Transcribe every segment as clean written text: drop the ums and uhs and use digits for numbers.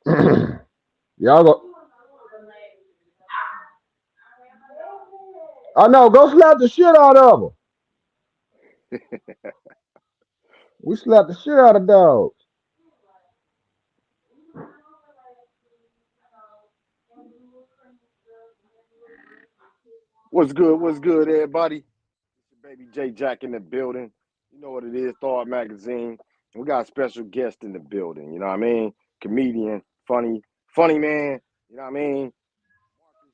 Y'all go. I know. Go slap the shit out of them. We slapped the shit out of dogs. What's good? What's good, everybody? It's your baby J Jack in the building. You know what it is, Thawed magazine. We got a special guest in the building. You know what I mean? Comedian, funny man. You know what I mean? Marcus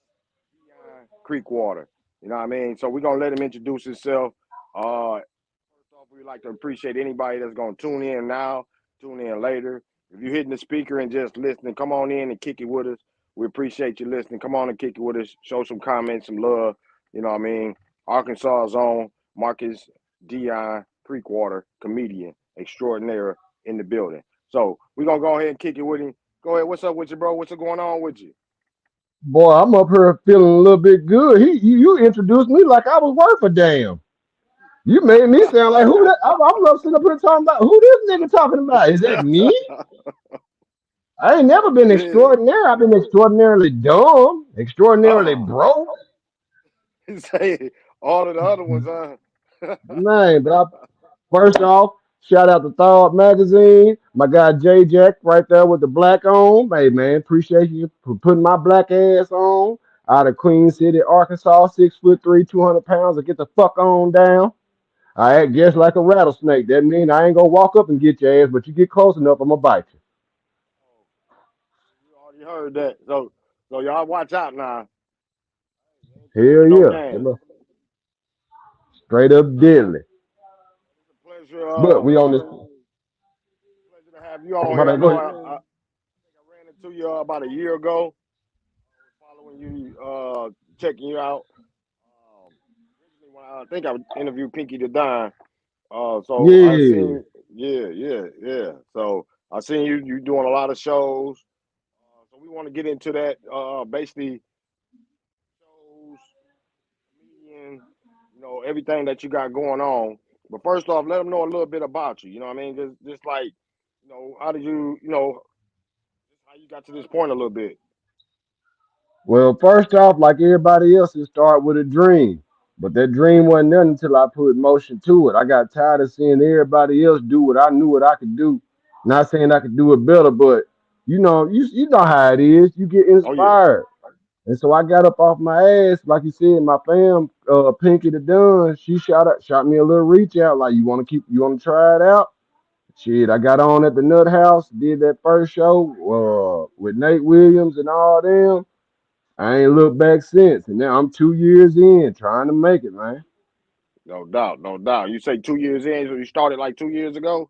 Deon Creekwater. You know what I mean? So we're gonna let him introduce himself. First off, we'd like to appreciate anybody that's gonna tune in now, tune in later. If you're hitting the speaker and just listening, come on in and kick it with us. We appreciate you listening. Come on and kick it with us. Show some comments, some love. You know what I mean? Arkansas's own Marcus Deon Creekwater, comedian extraordinaire in the building. So we're gonna go ahead and kick it with him. Go ahead. What's up with you, bro? What's going on with you? Boy, I'm up here feeling a little bit good. You introduced me like I was worth a damn. You made me sound like who that? I'm up sitting up here talking about who this nigga talking about. Is that me? I ain't never been Yeah. extraordinary. I've been extraordinarily dumb, extraordinarily Oh, broke. say all of the other ones, huh? Man, but first off, shout out to Thawed magazine. My guy J Jack right there with the black on. Hey man, appreciate you for putting my black ass on. Out of Queen City, Arkansas, 6'3", 200 pounds. I get the fuck on down. I act just like a rattlesnake. That mean I ain't gonna walk up and get your ass, but you get close enough, I'm gonna bite You already heard that. So y'all watch out now. Ain't you. playing with Hell no yeah. games. Them a straight up deadly. It's a pleasure. But we on this. Pleasure to have you on My here. I bad, go know ahead. I think I ran into you about a year ago. I was following you, checking you out. Originally, when I think I interviewed Pinky the Don. So I Yeah. seen, yeah. So I seen you doing a lot of shows. So we want to get into that. Basically, shows, comedian, everything that you got going on. But first off, let them know a little bit about you. You know what I mean? Just like, how did you, how you got to this point a little bit. Well, first off, like everybody else, it started with a dream. But that dream wasn't nothing until I put motion to it. I got tired of seeing everybody else do what I knew what I could do. Not saying I could do it better, but you know how it is. You get Oh yeah. inspired. And so I got up off my ass, like you said, my fam, Pinky the Dunn, she shot me a little reach out, like you wanna try it out? Shit, I got on at the Nut House, did that first show, with Nate Williams and all them. I ain't looked back since, and now I'm 2 years in, trying to make it, man. No doubt, no doubt. You say 2 years in, so you started like 2 years ago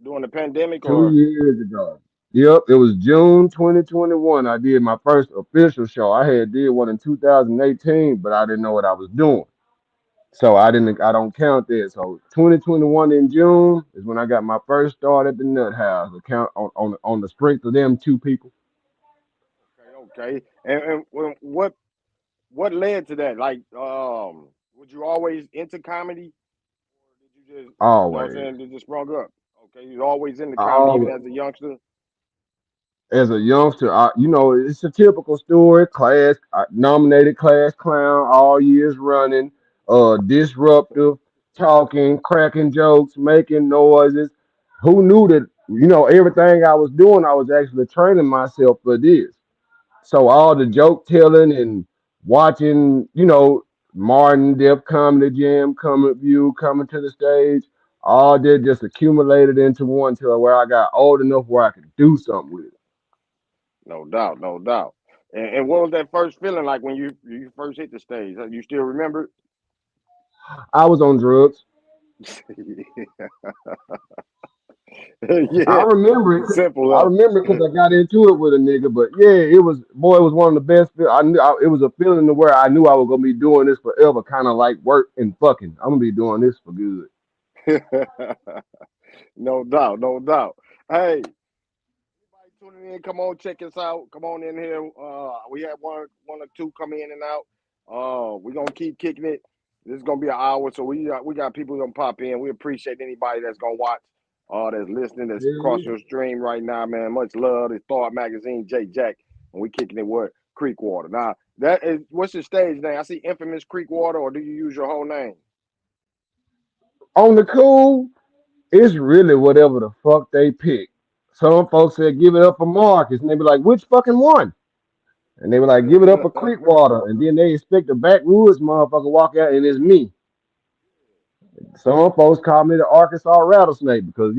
during the pandemic, Two or years ago. Yep, it was June 2021. I did my first official show. I had did one in 2018, but I didn't know what I was doing. So I don't count that. So 2021 in June is when I got my first start at the Nut House. Account on the strength of them two people. okay. And what led to that? Like, was you always into comedy, or did you just, what I'm Always. saying, did just sprung up? Okay, you always into comedy, even Always. as a youngster. As a youngster, it's a typical story. Class nominated class clown all years running. Disruptive, talking, cracking jokes, making noises. Who knew that? Everything I was doing, I was actually training myself for this. So all the joke telling and watching, Martin Def Comedy Jam, Coming View, coming to the stage, all that just accumulated into one till where I got old enough where I could do something with it. No doubt, no doubt. And what was that first feeling like when you first hit the stage? You still remember I was on drugs. it? I Yeah, remember it. I simple, remember huh? because I got into it with a nigga. But yeah, it was one of the best. I knew it was a feeling to where I knew I was gonna be doing this forever, kind of like work and fucking. I'm gonna be doing this for good. No doubt, no doubt. Hey, anybody tuning in, come on, check us out. Come on in here. We had one or two come in and out. We're gonna keep kicking it. This is gonna be an hour, so we got people gonna pop in. We appreciate anybody that's gonna watch. all that's listening, that's across Yeah. your stream right now, man. Much love. It's Thawed Magazine, J Jack, and we kicking it with Creekwater. Now, that is what's your stage name? I see Infamous Creekwater, or do you use your whole name? On the cool, it's really whatever the fuck they pick. Some folks said give it up for Marcus, and they be like, which fucking one? And they were like, give it up for Creekwater. And then they expect the backwoods motherfucker walk out and it's me. Some folks call me the Arkansas rattlesnake because,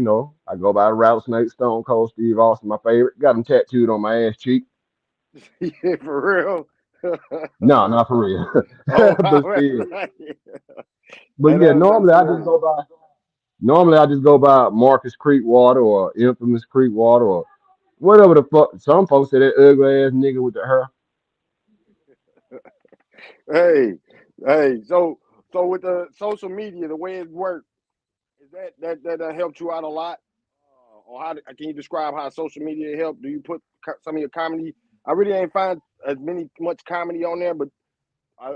I go by the rattlesnake, Stone Cold Steve Austin, my favorite. Got him tattooed on my ass cheek. Yeah, for real. No, not for real. Oh, But still. hey, But yeah, that's crazy. normally I just go by Marcus Creekwater or Infamous Creekwater or whatever the fuck. Some folks say that ugly ass nigga with the hair. Hey, hey. So with the social media, the way it works, is that helped you out a lot? Or can you describe how social media helped? Do you put some of your comedy? I really ain't find as much comedy on there, but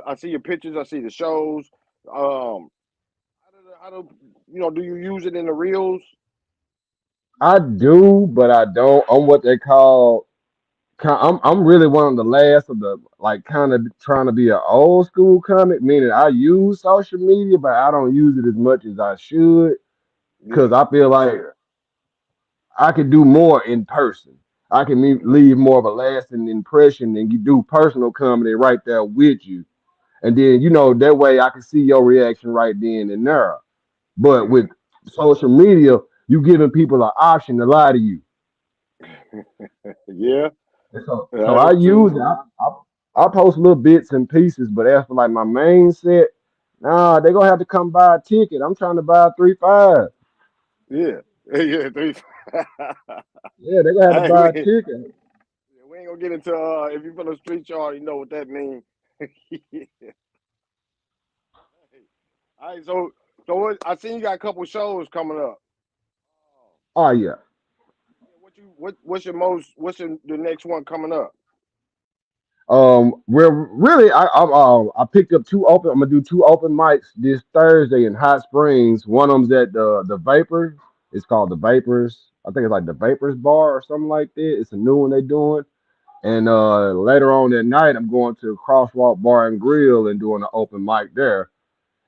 I see your pictures, I see the shows. How do do you use it in the reels? I do, but I don't. I'm what they call. I'm really one of the last of the like kind of trying to be an old school comic, meaning I use social media, but I don't use it as much as I should because Yeah, I feel like I could do more in person. I can hmm leave more of a lasting impression than you do personal comedy right there with you. And then, that way I can see your reaction right then and there. But yeah, with social media, you giving people an option to lie to you. yeah. And so That I is use true. it. I post little bits and pieces, but as for like my main set, nah, they gonna have to come buy a ticket. I'm trying to buy a 3-5. Yeah, yeah. Yeah, they gonna have to Hey, buy a ticket. we ain't gonna get into if you from the street, you already know what that means. All right, I seen you got a couple shows coming up. Oh yeah. What's the next one coming up? Where really I picked up two open. I'm gonna do two open mics this Thursday in Hot Springs. One of them's at the Vapors. It's called the Vapors. I think it's like the Vapors Bar or something like that. It's a new one they doing. And later on that night, I'm going to Crosswalk Bar and Grill and doing an open mic there.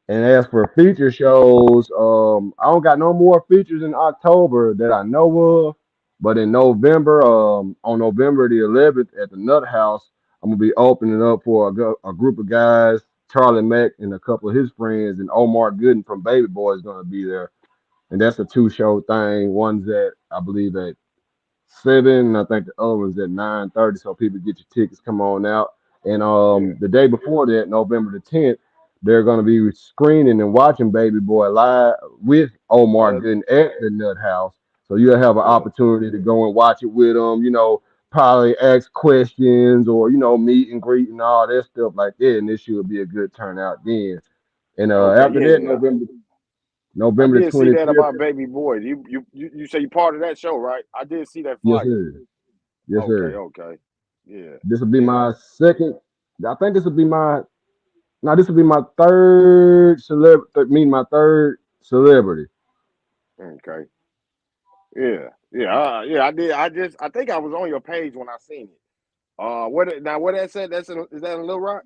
And as for feature shows, I don't got no more features in October that I know of. But in November, on November the 11th at the Nut House, I'm gonna be opening up for a group of guys. Charlie Mack and a couple of his friends, and Omar Gooden from Baby Boy is gonna be there. And that's a two-show thing. One's at I believe at 7. I think the other one's at 9:30. So people get your tickets, come on out. And Yeah. the day before that, November the 10th, they're gonna be screening and watching Baby Boy live with Oh, Omar that, Gooden at the Nut House. So you'll have an yeah. opportunity to go and watch it with them. Probably ask questions or meet and greet and all that stuff like that. And this should be a good turnout then. And Okay. after Yeah. that, Yeah. I November the did see that 25th. about Baby Boy. You say you part of that show, right? I did see that Yes, flyer. sir. Yes, Okay. sir. Okay. Yeah. This will be Yeah. my second. I think this will be my. Now this will be my third my third celebrity. Okay. Yeah. Yeah. Yeah. I did. I think I was on your page when I seen it. What that said? Is that in Little Rock?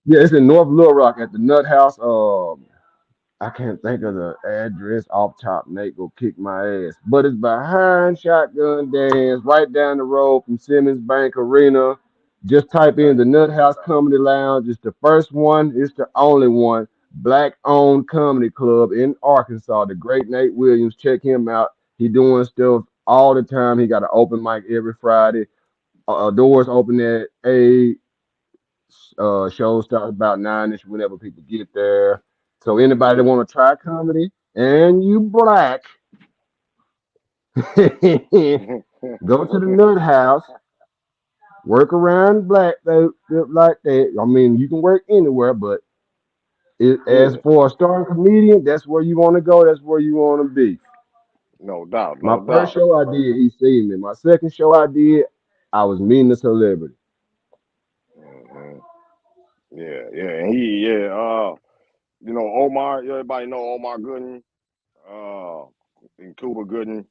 Yeah, it's in North Little Rock at the Nut House. I can't think of the address off top. Nate go kick my ass. But it's behind Shotgun Dance, right down the road from Simmons Bank Arena. Just type in Okay. the Nut House Comedy Lounge. It's the first one. It's the only one. Black-owned comedy club in Arkansas. The great Nate Williams. Check him out. He doing stuff all the time. He got an open mic every Friday. Doors open at 8. Shows start about 9ish whenever people get there. So anybody that Yeah. want to try comedy and you black, go to the Nut House, work around black folks like that. I mean, you can work anywhere, but as Yeah. for a starting comedian, that's where you want to go. That's where you want to be. No doubt. My No first doubt. show I did, he seen me. My second show I did, I was meeting a celebrity. hmm Yeah. Yeah. And he. Yeah. Omar. Everybody know Omar Gooden. Uh, and Cuba Gooden,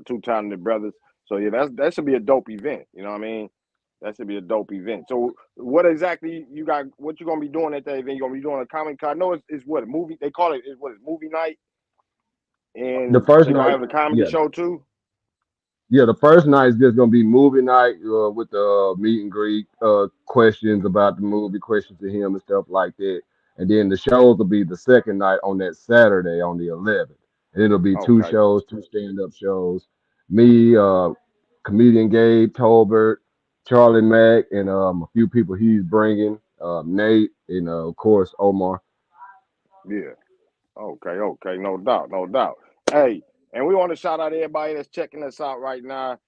two talented brothers. So yeah, that should be a dope event. You know what I mean? That should be a dope event. So what exactly you got? What you gonna be doing at that event? You gonna be doing a comic con? I know it's what a movie. They call it is what is movie night, The and first they gonna night, have a comedy yeah, show too. yeah, the first night is just gonna be movie night with the meet and greet, questions about the movie, questions to him and stuff like that. And then the shows will be the second night on that Saturday on the 11th, and it'll be two Okay. shows, two stand-up shows. Me, comedian Gabe Tolbert, Charlie Mack, and a few people he's bringing, Nate, and of course Omar. Yeah. Okay, okay, no doubt, no doubt. Hey, and we want to shout out everybody that's checking us out right now.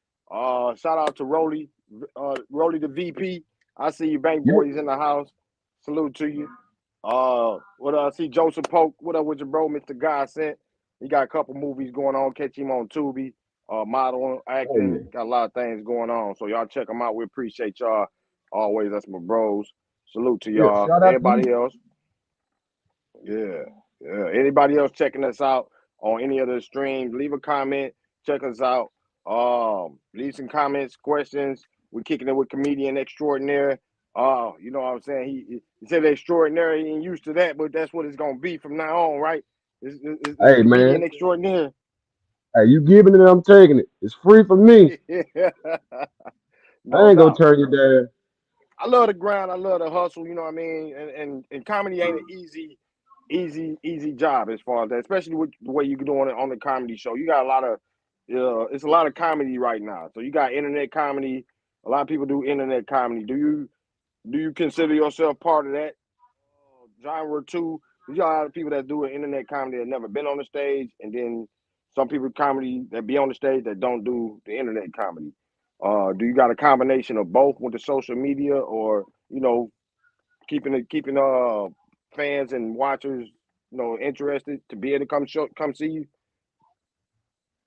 Shout out to Rolly the VP. I see you, Bank Yep. Boy. He's in the house. Salute to you. What I see Joseph Polk. What up with your bro, Mr. Godsent? He got a couple movies going on. Catch him on Tubi. Modeling, Oh acting, yeah. got a lot of things going on. So y'all check them out. We appreciate y'all always. That's my bros. Salute to Yeah. y'all. Shout out to you. Everybody else. Yeah, yeah. Anybody else checking us out on any of the streams, leave a comment. Check us out. Leave some comments, questions. We're kicking it with comedian extraordinaire. You know what I'm saying? He said extraordinary. He ain't used to that, but that's what it's gonna be from now on, right? It's Hey comedian man. extraordinaire. Hey, you giving it, I'm taking it. It's free for me. No I ain't gonna doubt. turn you down. I love the grind. I love the hustle. You know what I mean? And comedy ain't an easy job as far as that, especially with the way you're doing it on the comedy show. You got a lot of, it's a lot of comedy right now. So you got internet comedy. A lot of people do internet comedy. Do you consider yourself part of that genre too? You got a lot of people that do an internet comedy that never been on the stage, and then some people comedy that be on the stage that don't do the internet comedy. Do you got a combination of both with the social media, or keeping fans and watchers interested to be able to come see you?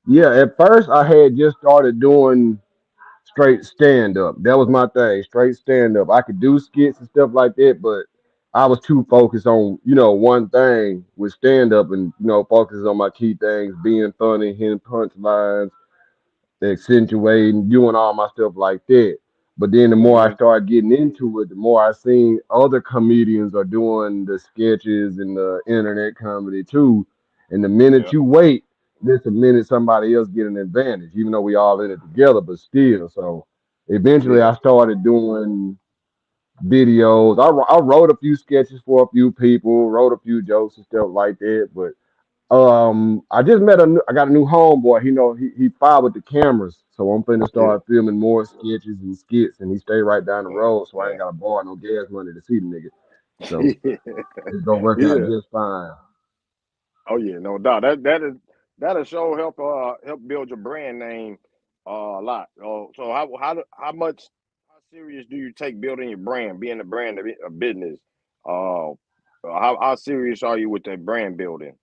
Yeah, at first I had just started doing straight stand up. That was my thing, straight stand up. I could do skits and stuff like that, but I was too focused on, one thing with stand up and, focusing on my key things, being funny, hitting punchlines, accentuating, doing all my stuff like that. But then the more I Mm-hmm. started getting into it, the more I seen other comedians are doing the sketches and the internet comedy too. And the minute Yeah, you wait, just a minute somebody else get an advantage, even though we all in it together, but still. So eventually yeah, I started doing videos. I wrote a few sketches for a few people, wrote a few jokes and stuff like that, but I just I got a new homeboy. He filed with the cameras, so I'm finna yeah, start filming more sketches and skits, and he stay right down the yeah, road, so I ain't yeah. gotta borrow no gas money to see the nigga. So it's gonna work out Yeah. just fine. Oh yeah, no doubt. That'll show help build your brand name a lot. So how serious do you take building your brand, being a brand of a business? How serious are you with that brand building?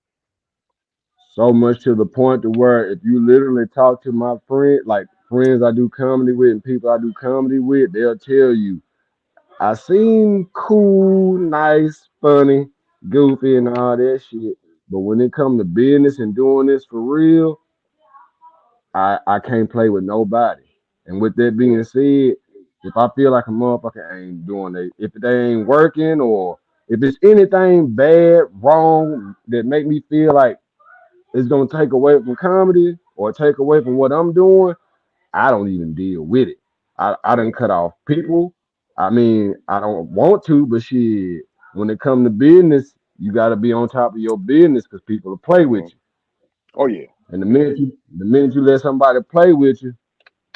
So much to the point to where if you literally talk to my friend, like friends I do comedy with and people I do comedy with, they'll tell you I seem cool, nice, funny, goofy, and all that shit. But when it comes to business and doing this for real, I can't play with nobody. And with that being Yeah, said, if I feel like a motherfucker ain't doing it, if they ain't working or if it's anything bad, wrong that make me feel like it's gonna take away from comedy or take away from what I'm doing, I don't even deal with it. I done yeah, cut off people. I mean, I don't want to, but shit, when it come to business, you gotta be on top of your business because people will play with hmm. you. Oh yeah, And the yeah, minute you let somebody play with you,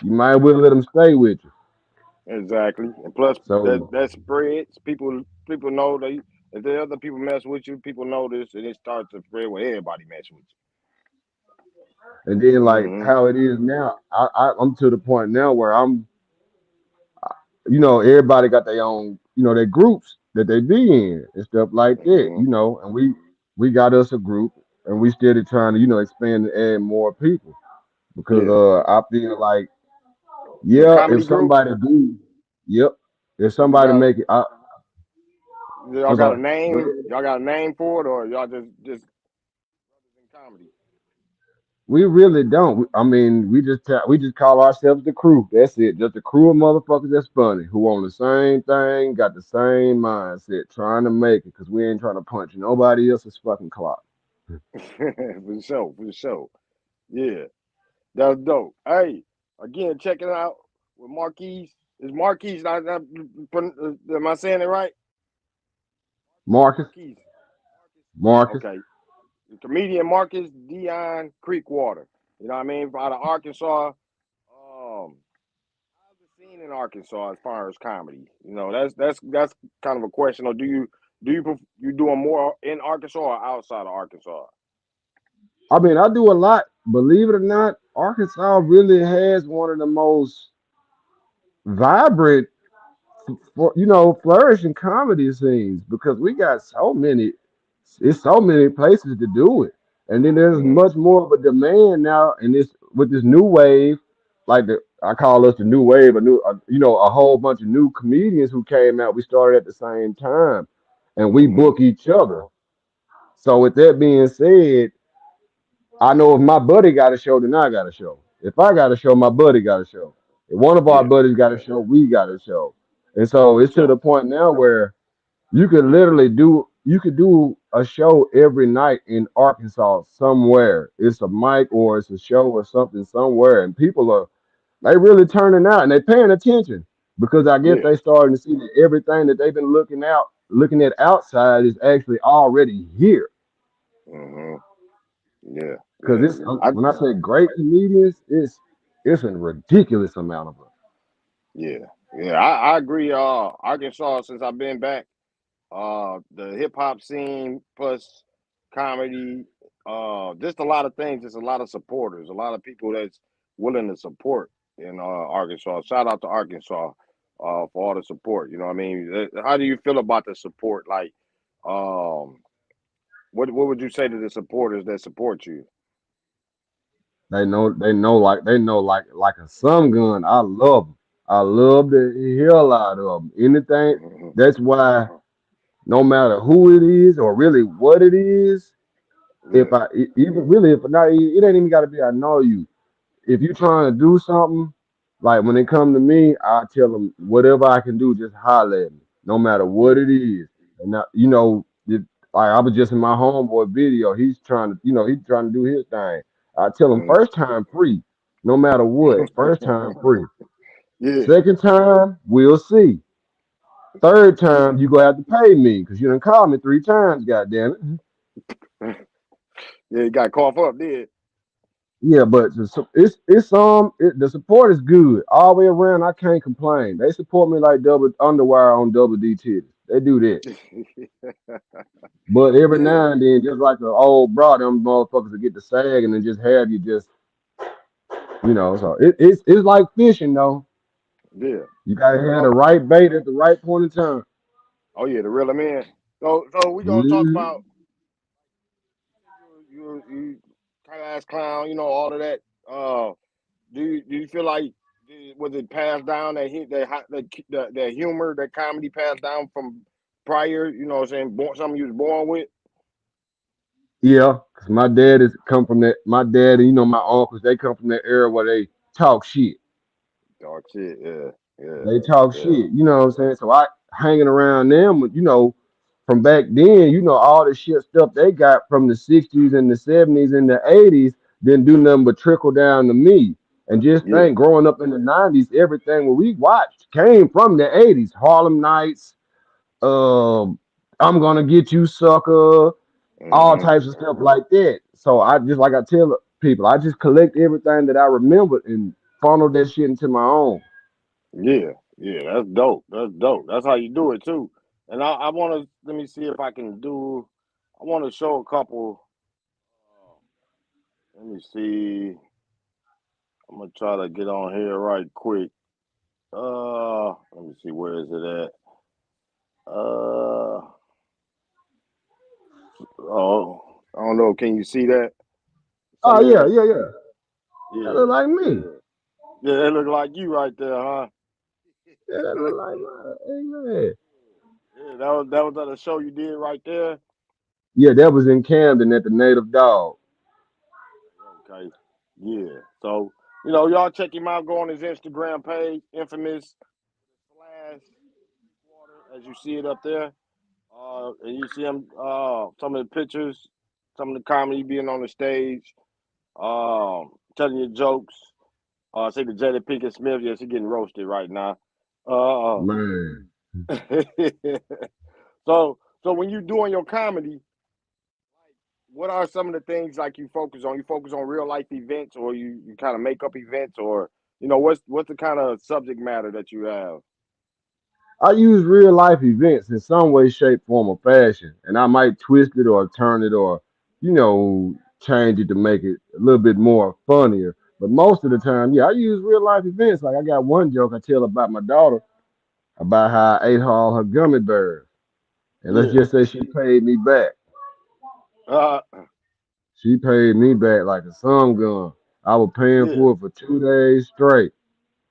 you might well let them stay with you. exactly. And plus So, that spreads. People know they if the other people mess with you, people know this, and it starts to spread where everybody mess with and then you. like Hmm. how it is now, I'm to the point now where everybody got their own, their groups that they be in and stuff like that, Hmm. and we got us a group and we steady trying to, expand and add more people because Yeah, I feel like, the yeah, comedy if group. somebody do, yep, if You somebody got make it, y'all I'm got a sorry, go name? ahead. Y'all got a name for it, or y'all just brothers in comedy? We really don't. I mean, we just call ourselves the crew. That's it. Just a crew of motherfuckers that's funny, who on the same thing, got the same mindset, trying to make it, because we ain't trying to punch nobody else's fucking clock. For sure, for sure. Yeah, that's dope. Hey, again, check it out with Marquise. Is Marquise? Am I saying it right? Marcus, Marquise. Marcus. Okay. The comedian Marquez Deon Creekwater. You know what I mean? Out of Arkansas. How's the scene in Arkansas as far as comedy? You know, that's kind of a question. Or you doing more in Arkansas or outside of Arkansas? I mean, I do a lot. Believe it or not, Arkansas really has one of the most vibrant, flourishing comedy scenes because we got so many. It's so many places to do it, and then there's Mm-hmm. much more of a demand now. And this with this new wave, like I call us the new wave, a whole bunch of new comedians who came out. We started at the same time, and we Mm-hmm. book each other. So with that being said, I know if my buddy got a show, then I got a show. If I got a show, my buddy got a show. If one of our Yeah, buddies got a show, we got a show. And so for it's to the sure. point now where you could do a show every night in Arkansas somewhere. It's a mic or it's a show or something somewhere, and people are they really turning out and they paying attention because I guess Yeah. they starting to see that everything that they've been looking at outside is actually already here. Mm-hmm. Yeah. Because Yeah. it's I when I say great comedians, it's a ridiculous amount of them. yeah. Yeah. I agree. Arkansas, since I've been back, the hip hop scene plus comedy, just a lot of things, just a lot of supporters, a lot of people that's willing to support in Arkansas. Shout out to Arkansas for all the support. You know what I mean? How do you feel about the support? Like, um, what would you say to the supporters that support you? They know like a some gun. I love them. I love the hell out of them. Anything. Hmm. That's why no matter who it is or really what it is, if Yeah. even really if not, it ain't even got to be I know you. If you trying to do something, like when they come to me, I tell them whatever I can do, just holler at me, no matter what it is. And now, like I was just in my homeboy video. He's trying to do his thing. I tell him Hmm. first time free, no matter what. First time free. Yeah. Second time, we'll see. Third time, you gonna have to pay me because you done called me 3 times, goddamn it. Yeah, you got cough up, did. Yeah, but the support is good all the way around. I can't complain. They support me like double underwire on double D titties. They do that. But every Yeah. now and then, just like an old bro, them motherfuckers will get the sag and then just have you just So it's like fishing though. Yeah. You gotta have the So, right bait at the right point in time. oh yeah, the real man. So we gonna talk Mhm. about you kind of ass clown, all of that. Do you feel like was it passed down that humor, that comedy passed down from prior? You know what I'm saying? Something you was born with. Yeah, cause my dad is come from that. My dad and my uncles, they come from that era where they talk shit. Dark shit. Yeah. Yeah. They talk Yeah. shit, you know what I'm saying? So I hanging around them with, from back then, all the shit stuff they got from the 60s and the 70s and the 80s didn't do nothing but trickle down to me. And just Yeah. think, growing up in the 90s, everything what we watched came from the 80s. Harlem Nights, I'm gonna get you, sucker, all Hmm. types of stuff like that. So I just like I tell people, I just collect everything that I remember and funnel that shit into my own. Yeah. Yeah. That's dope. That's dope. That's how you do it too. And I want to let me see if I can do. I want to show a couple. Let me see. I'm gonna try to get on here right quick. Let me see. Where is it at? Oh, I don't know. Can you see that? Oh Some of yeah, your, yeah, yeah. That yeah, look like me. yeah. That look like you right there, huh? Yeah, that look like my hey, yeah. Yeah, that was at a show you did right there. Yeah, that was in Camden at the Native Dog. Okay. Yeah. So, y'all check him out. Go on his Instagram page, infamous slash water, as you see it up there. And you see him, some of the pictures, some of the comedy being on the stage, telling you jokes. Say the Jada Pinkett Smith, yes, he getting roasted right now. Uh, Man. so when you doing your comedy, what are some of the things like you focus on? You focus on real life events, or you kind of make up events, or what's the kind of subject matter that you have? I use real life events in some way, shape, form, or fashion, and I might twist it or turn it or, change it to make it a little bit more funnier. But most of the time, yeah, I use real life events. Like I got one joke I tell about my daughter about how I ate all her gummy bears, and let's Yeah, just say she paid me back. uh, She paid me back like a some gun. I was paying yeah, for it for 2 days straight.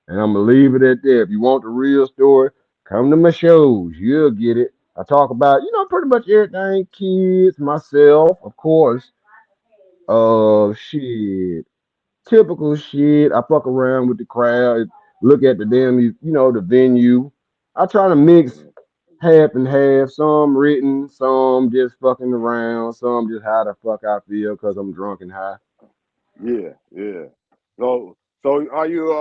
And I'm gonna leave it at that. If you want the real story, come to my shows. You'll get it. I talk about, pretty much everything, kids, myself, of course. mm, Shit. Typical shit. I fuck around with the crowd, look at the damn, the venue. I try to mix mm, half and half, some written, some just fucking around, some just how the fuck I feel because I'm drunk and high. yeah, yeah. So are you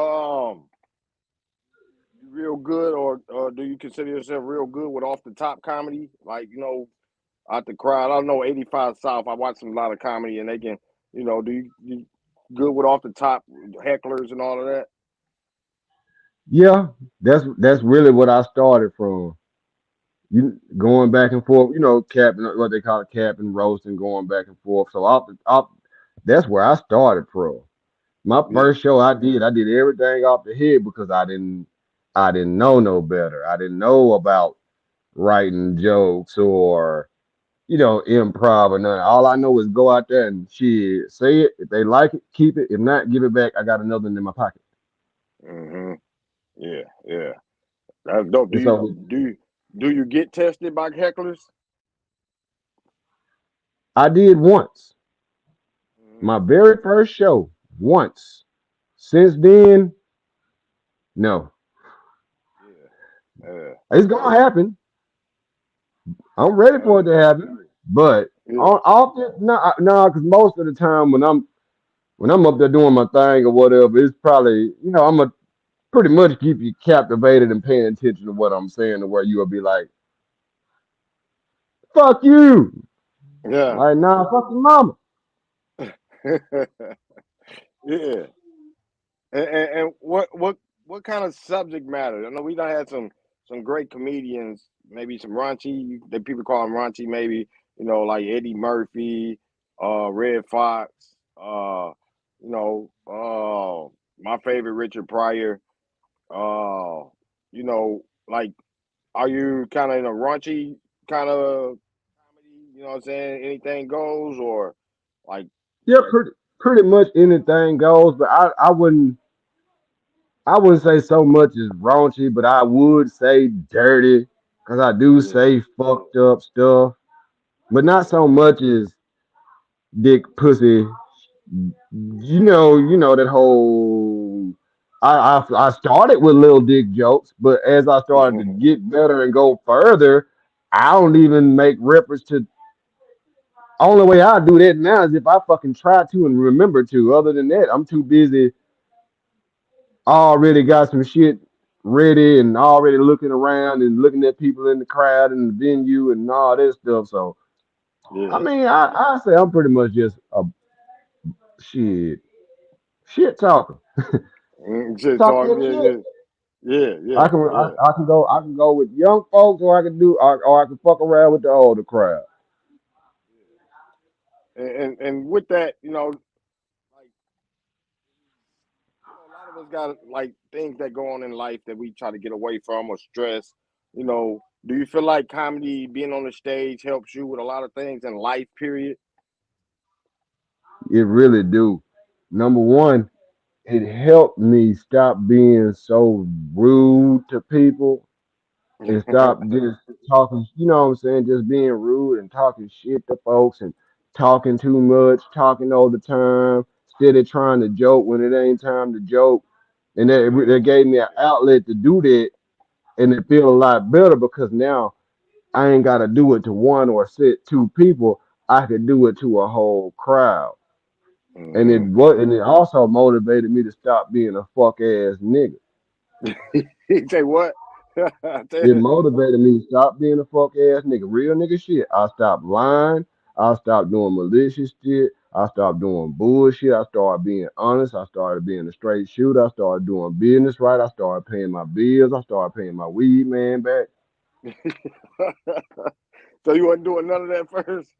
real good, or do you consider yourself real good with off the top comedy? Like out the crowd. I don't know 85 South. I watch some a lot of comedy, and they can, do you good with off the top hecklers and all of that? Yeah, that's really what I started from. You going back and forth, capping what they call it, capping, roasting, going back and forth. So that's where I started from. My Yeah. first show I did everything off the head because I didn't know no better. I didn't know about writing jokes or improv or nothing. All I know is go out there and shit, say it. If they like it, keep it. If not, give it back. I got another one in my pocket. Hmm. Yeah. Yeah. That's dope. Do And you so do you, do you get tested by hecklers? I did once. Hmm. My very first show once. Since then, no. Yeah. Yeah. It's gonna happen. I'm ready Yeah. for it to happen. But Yeah. on often, no, because most of the time when I'm up there doing my thing or whatever, it's probably I'm gonna pretty much keep you captivated and paying attention to what I'm saying, to where you'll be like, "Fuck you," Yeah. like, "Nah, fuck your mama." Yeah. And what kind of subject matter? I know we done had some great comedians, maybe some raunchy. That people call them raunchy, maybe like Eddie Murphy, Red Fox, my favorite Richard Pryor. Uh, like, are you kind of in a raunchy kind of comedy? You know what I'm saying? Anything goes, or like, Yeah, pretty much anything goes. But I wouldn't say so much as raunchy, but I would say dirty because I do yeah, say fucked up stuff, but not yeah, so much as dick, pussy. That whole. I started with little dick jokes, but as I started to get better and go further, I don't even make reference to. Only way I do that now is if I fucking try to and remember to. Other than that, I'm too busy. Already got some shit ready and already looking around and looking at people in the crowd and the venue and all that stuff. So I yeah. mean, I say I'm pretty much just a shit shit talker. Shit Talk talk, that yeah, shit. yeah. Yeah, I yeah, can yeah, I can go with young folks or I can fuck around with the older crowd. and with that, like a lot of us got like things that go on in life that we try to get away from or stress. Do you feel like comedy, being on the stage, helps you with a lot of things in life? Period. It really do. Number one, it helped me stop being so rude to people and stop just talking, what I'm saying, just being rude and talking shit to folks and talking too much, talking all the time. steady trying to joke when it ain't time to joke. And Yeah. that gave me an outlet to do that, and it feel a lot better because now I ain't got to do it to one or sit two people. I could do it to a whole crowd, Mm-hmm. and it also motivated me to stop being a fuck ass nigga. He say what? It motivated me to stop being a fuck ass nigga. Real nigga shit. I stopped lying. I stopped doing malicious shit. I stopped doing bullshit. I started being honest. I started being a straight shooter. I started doing business right. I started paying my bills. I started paying my weed man back. So you wasn't doing none of that first?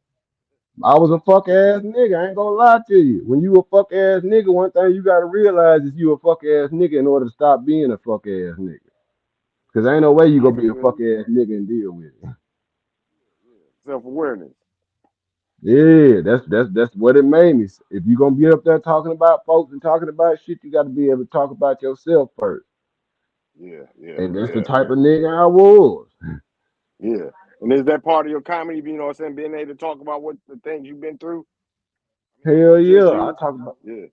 I was a fuck ass nigga. I ain't gonna lie to you. When you a fuck ass nigga, one thing you gotta realize is you a fuck ass nigga in order to stop being a fuck ass nigga. Cause ain't no way you I gonna can be a feel fuck you. ass nigga and deal with it. Self awareness. Yeah, that's what it made me. If you gonna be up there talking about folks and talking about shit, you gotta be able to talk about yourself first. Yeah, yeah, And that's the yeah, type of nigga I was. yeah. And is that part of your comedy? You know what I'm saying? Being able to talk about what the things you've been through. I mean, Hell with just yeah. I you. talk about Yeah,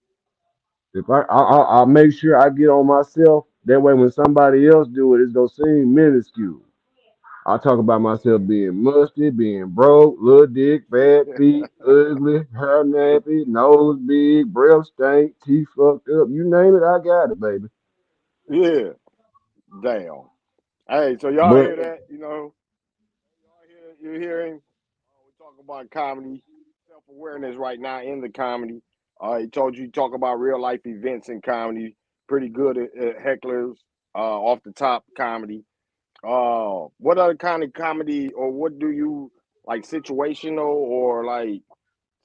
if I make sure I get on myself. That way when somebody else do it, it's gonna seem minuscule. I talk about myself being musty, being broke, little dick, bad feet, ugly, hair nappy, nose big, breath stink, teeth fucked up. You name it, I got it, baby. yeah. Damn. Hey, so y'all But hear that? You know, you're hearing. We're talking about comedy, self awareness right now in the comedy. He told you talk about real life events in comedy. Pretty good at hecklers, off the top comedy. What other kind of comedy, or what do you like, situational or like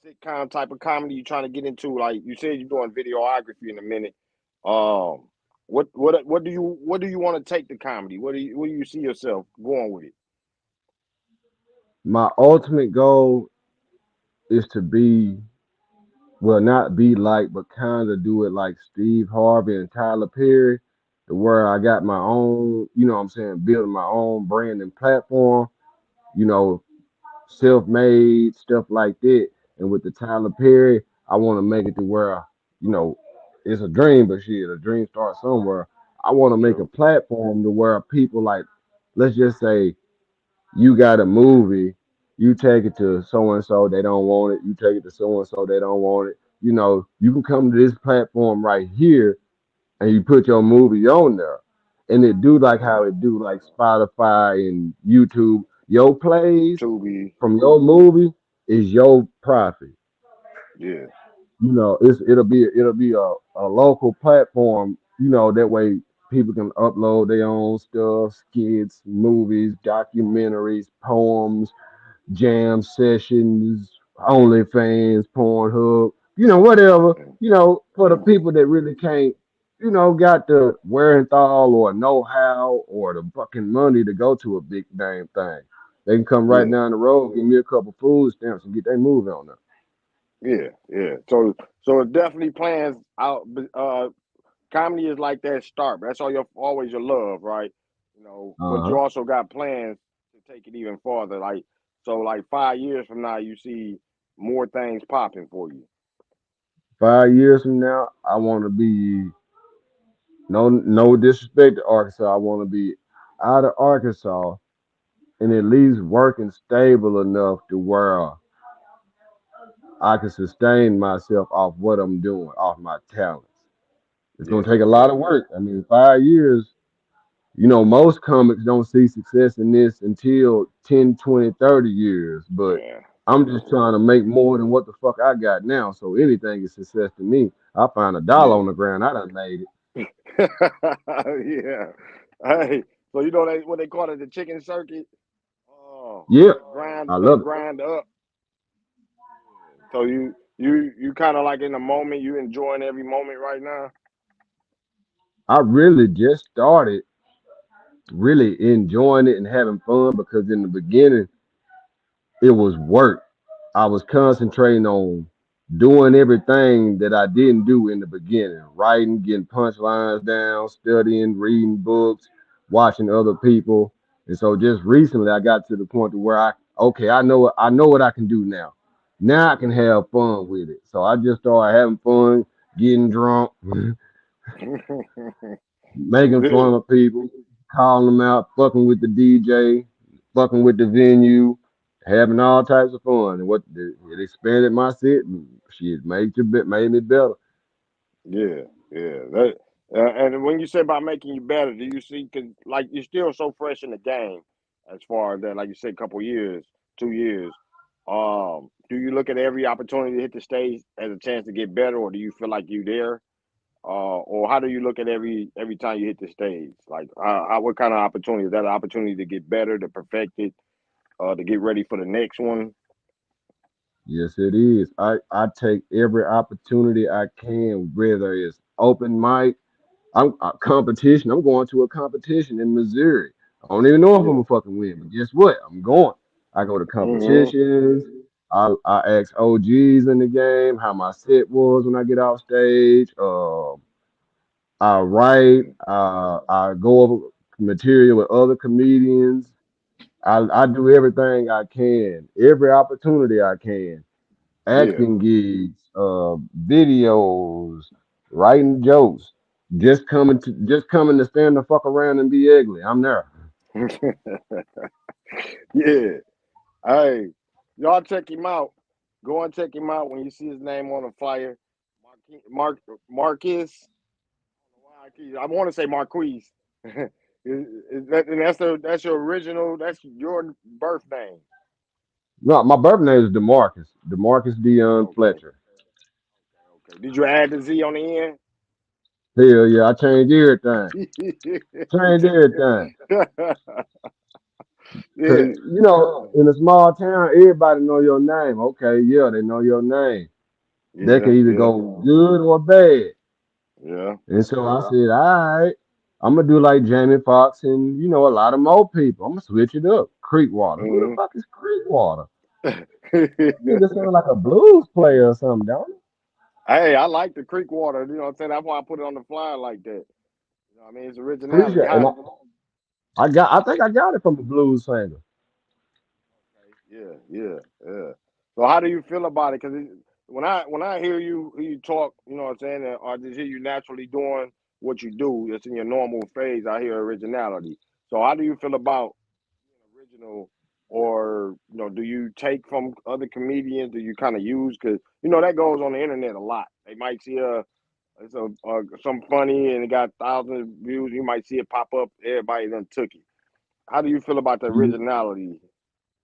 sitcom type of comedy you trying to get into? Like you said, you're doing videography in a minute. Um, what do you want to take the comedy? Where do you see yourself going with it? my ultimate goal is to be, well, not be like, but kind of do it like Steve Harvey and Tyler Perry, to where I got my own, you know what I'm saying, building my own brand and platform, you know, self-made stuff like that. And with the Tyler Perry, I want to make it to where, you know, it's a dream, but shit, a dream starts somewhere. I want to make a True. platform to where people like, let's just say you got a movie, you take it to so and so, they don't want it. You take it to so and so, they don't want it. You know, you can come to this platform right here and you put your movie on there. And it do like how it do like Spotify and YouTube. Your plays Tubi. from your movie is your profit. Yeah. You know, it'll be a local platform, you know, that way people can upload their own stuff, skits, movies, documentaries, poems, jam sessions, OnlyFans, Pornhub, you know, whatever, And, you know, for the and people that really can't, you know, got the wherewithal or know how or the fucking money to go to a big damn thing. They can come right yeah, down the road, give me a couple food stamps and get their movie on there. yeah, yeah. So it definitely plans out. Comedy is like that start. That's all your always your love, right? You know, but Uh-huh. you also got plans to take it even farther. Like so, like 5 years from now, you see more things popping for you. 5 years from now, I want to be, no disrespect to Arkansas. I want to be out of Arkansas and at least working stable enough to where I can sustain myself off what I'm doing, off my talents. It's gonna Yeah, take a lot yeah, of work. I mean, 5 years, you know, most comics don't see success in this until 10, 20, 30 years. But yeah, I'm just trying to make more than what the fuck I got now. So anything is success to me. I find a dollar yeah, on the ground, I done made it. yeah. Hey, so you know what they call it, the chicken circuit. Oh, Yeah, I that love it. grind up. So you kind of like in the moment. You enjoying every moment right now. I really just started really enjoying it and having fun because in the beginning it was work. I was concentrating on doing everything that I didn't do in the beginning, writing, getting punchlines down, studying, reading books, watching other people. And so just recently I got to the point to where I know what I can do now. Now I can Yeah. have fun with it. So I just started having fun, getting drunk, making Yeah. fun of people, calling them out, fucking with the DJ, fucking with the venue, having all types of fun. And it expanded my set and shit made me better. Yeah, yeah. And when you say about making you better, do you see? Cause like you're still so fresh in the game, as far as that, like you said, couple years, 2 years. Do you look at every opportunity to hit the stage as a chance to get better, or do you feel like you there? Or how do you look at every time you hit the stage? Like, what kind of opportunity is that? An opportunity to get better, to perfect it, to get ready for the next one? Yes, it is. I take every opportunity I can, whether it's open mic, I'm a competition. I'm going to a competition in Missouri. I don't even know if I'm Yeah. gonna fucking win, but guess what? I'm going. I go to Mm-hmm. competitions. I ask OGs in the game how my set was when I get off stage. I write. I go over material with other comedians. I do everything I can, every opportunity I can. Yeah. Acting gigs, videos, writing jokes, just coming to stand the fuck around and be ugly. I'm there. Yeah. Hey, y'all check him out. Go and check him out when you see his name on the flyer. Marquez. I want to say Marquise. And that's your original. That's your birth name. No, my birth name is Demarcus. Demarcus Deon Okay. Fletcher. Okay. Did you add the Z on the end? Hell yeah, I changed everything. Changed everything. Cause Yeah. in a small town, everybody know your name. Okay, yeah, they know your name. That Yeah. can either Yeah. go good or bad. Yeah. And so I said, all right, I'm gonna do like Jamie Foxx and a lot of more people. I'm gonna switch it up. Creekwater. Who the Hmm. fuck is Creekwater? Nigga sound like a blues player or something, don't it? Hey, I like the creek water. You know what I'm saying? That's why I put it on the flyer like that. You know what I mean? It's originality. Appreciate it. And How? I think I got it from a blues singer. Yeah, yeah, yeah. So how do you feel about it? Because when I hear you talk, you know what I'm saying, or I just hear you naturally doing what you do, it's in your normal phase. I hear originality. So how do you feel about being original, or do you take from other comedians? Do you kind of use? Because that goes on the internet a lot. They might see some funny and it got thousands of views. You might see it pop up. Everybody done took it. How do you feel about the You, originality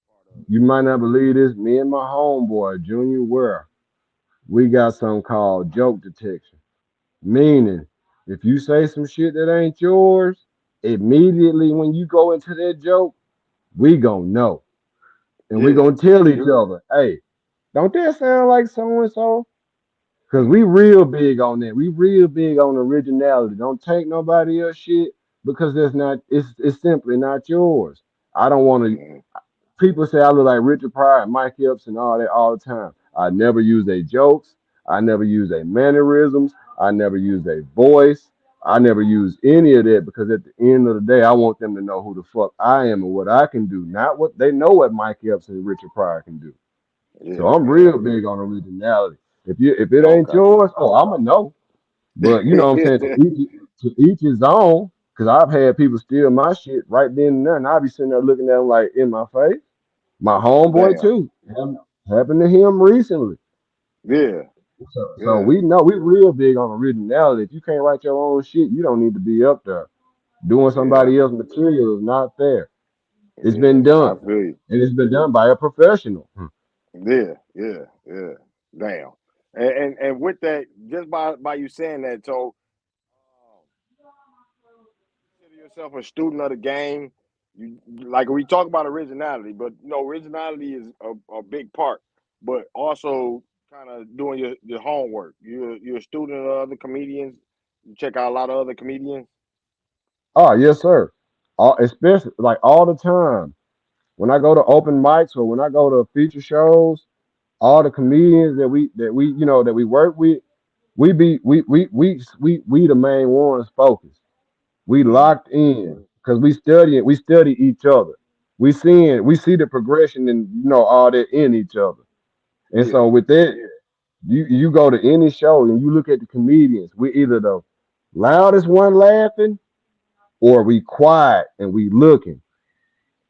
part of you might not believe this. Me and my homeboy, Junior Ware, we got something called joke detection. Meaning, if you say some shit that ain't yours, immediately when you go into that joke, we gonna know. And we it? gonna tell each other, hey, don't that sound like so and so? Cause we real big on that. We real big on originality. Don't take nobody else shit because that's not it's simply not yours. I don't want to Yeah. people say I look like Richard Pryor and Mike Epps and all that all the time. I never use their jokes. I never use their mannerisms. I never use their voice. I never use any of that because at the end of the day, I want them to know who the fuck I am and what I can do, not what they know what Mike Epps and Richard Pryor can do. So Yeah, I'm yeah. real big on originality. If it ain't Okay. yours, oh, I'ma know. But you know what I'm saying? To each his own. Cause I've had people steal my shit right then and there, and I'll be sitting there looking at them like in my face. My homeboy Damn. too. Happened to him recently. Yeah, So yeah, we know we real big on originality. If you can't write your own shit, you don't need to be up there. Doing yeah, somebody else's material is not fair. It's yeah. been I done. feel you. And it's been done by a professional. Yeah, yeah, yeah. Damn. And with that, just by you saying that, so consider yourself a student of the game. You like we talk about originality, but originality is a big part, but also kind of doing your homework. You're a student of other comedians. You check out a lot of other comedians. Oh, yes, sir. Especially like all the time. When I go to open mics or when I go to feature shows, all the comedians that we work with, we the main ones focused. We Mm-hmm. locked in because we study each other. We see the progression and all that in each other. And Yeah. so with that, you go to any show and you look at the comedians, we either the loudest one laughing or we quiet and we looking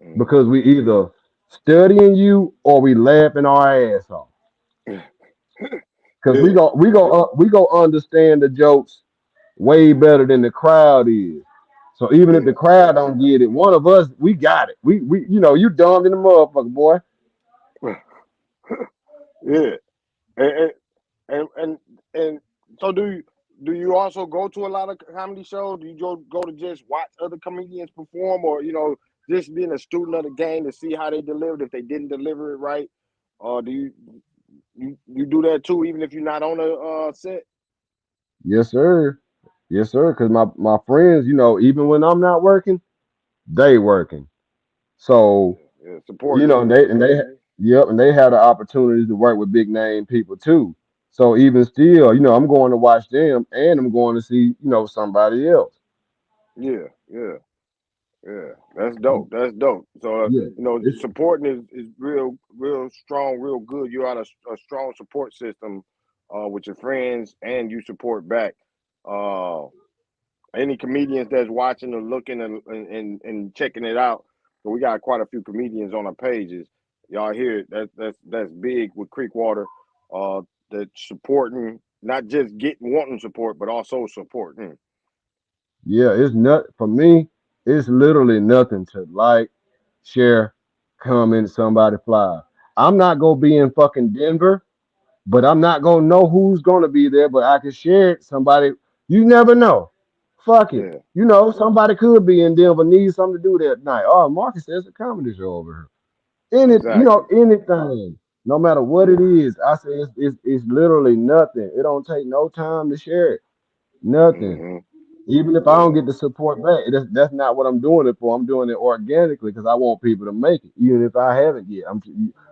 Mm-hmm. because we either studying you or we laughing our ass off. Cause Yeah. we go understand the jokes way better than the crowd is. So even if the Yeah. crowd don't get it, one of us we got it. We you know you dumb in the motherfucker, boy. Yeah. And and and, and so do you also go to a lot of comedy shows? Do you go to just watch other comedians perform, or just being a student of the game to see how they delivered if they didn't deliver it right? Or do you do that too, even if you're not on a set? Yes, sir. Yes, sir. Cause my friends, you know, even when I'm not working, they working. So Yeah, you supporting know, you. yep, and they have the opportunity to work with big name people too. So even still, you know, I'm going to watch them and I'm going to see, you know, somebody else. Yeah, yeah. Yeah, that's dope. That's dope. So Yeah, it's supporting is real strong, real good. You got a strong support system with your friends, and you support back. Uh, any comedians that's watching or looking and checking it out. So we got quite a few comedians on our pages. Y'all hear it? That's big with Creekwater. That supporting, not just getting wanting support, but also supporting. yeah, it's not for me, it's literally nothing to like, share, comment, somebody fly. I'm not gonna be in fucking Denver, but I'm not gonna know who's gonna be there, but I can share it. Somebody, you never know. Fuck it. Yeah, You know, somebody could be in Denver, need something to do that night. Oh, Marcus says a comedy show over here. You know, exactly. anything, no matter what it is. I say it's literally nothing. It don't take no time to share it. Nothing. Hmm. Even if I don't Yeah, get the support back, that's not what I'm doing it for. I'm doing it organically because I want people to make it, even if I haven't yet.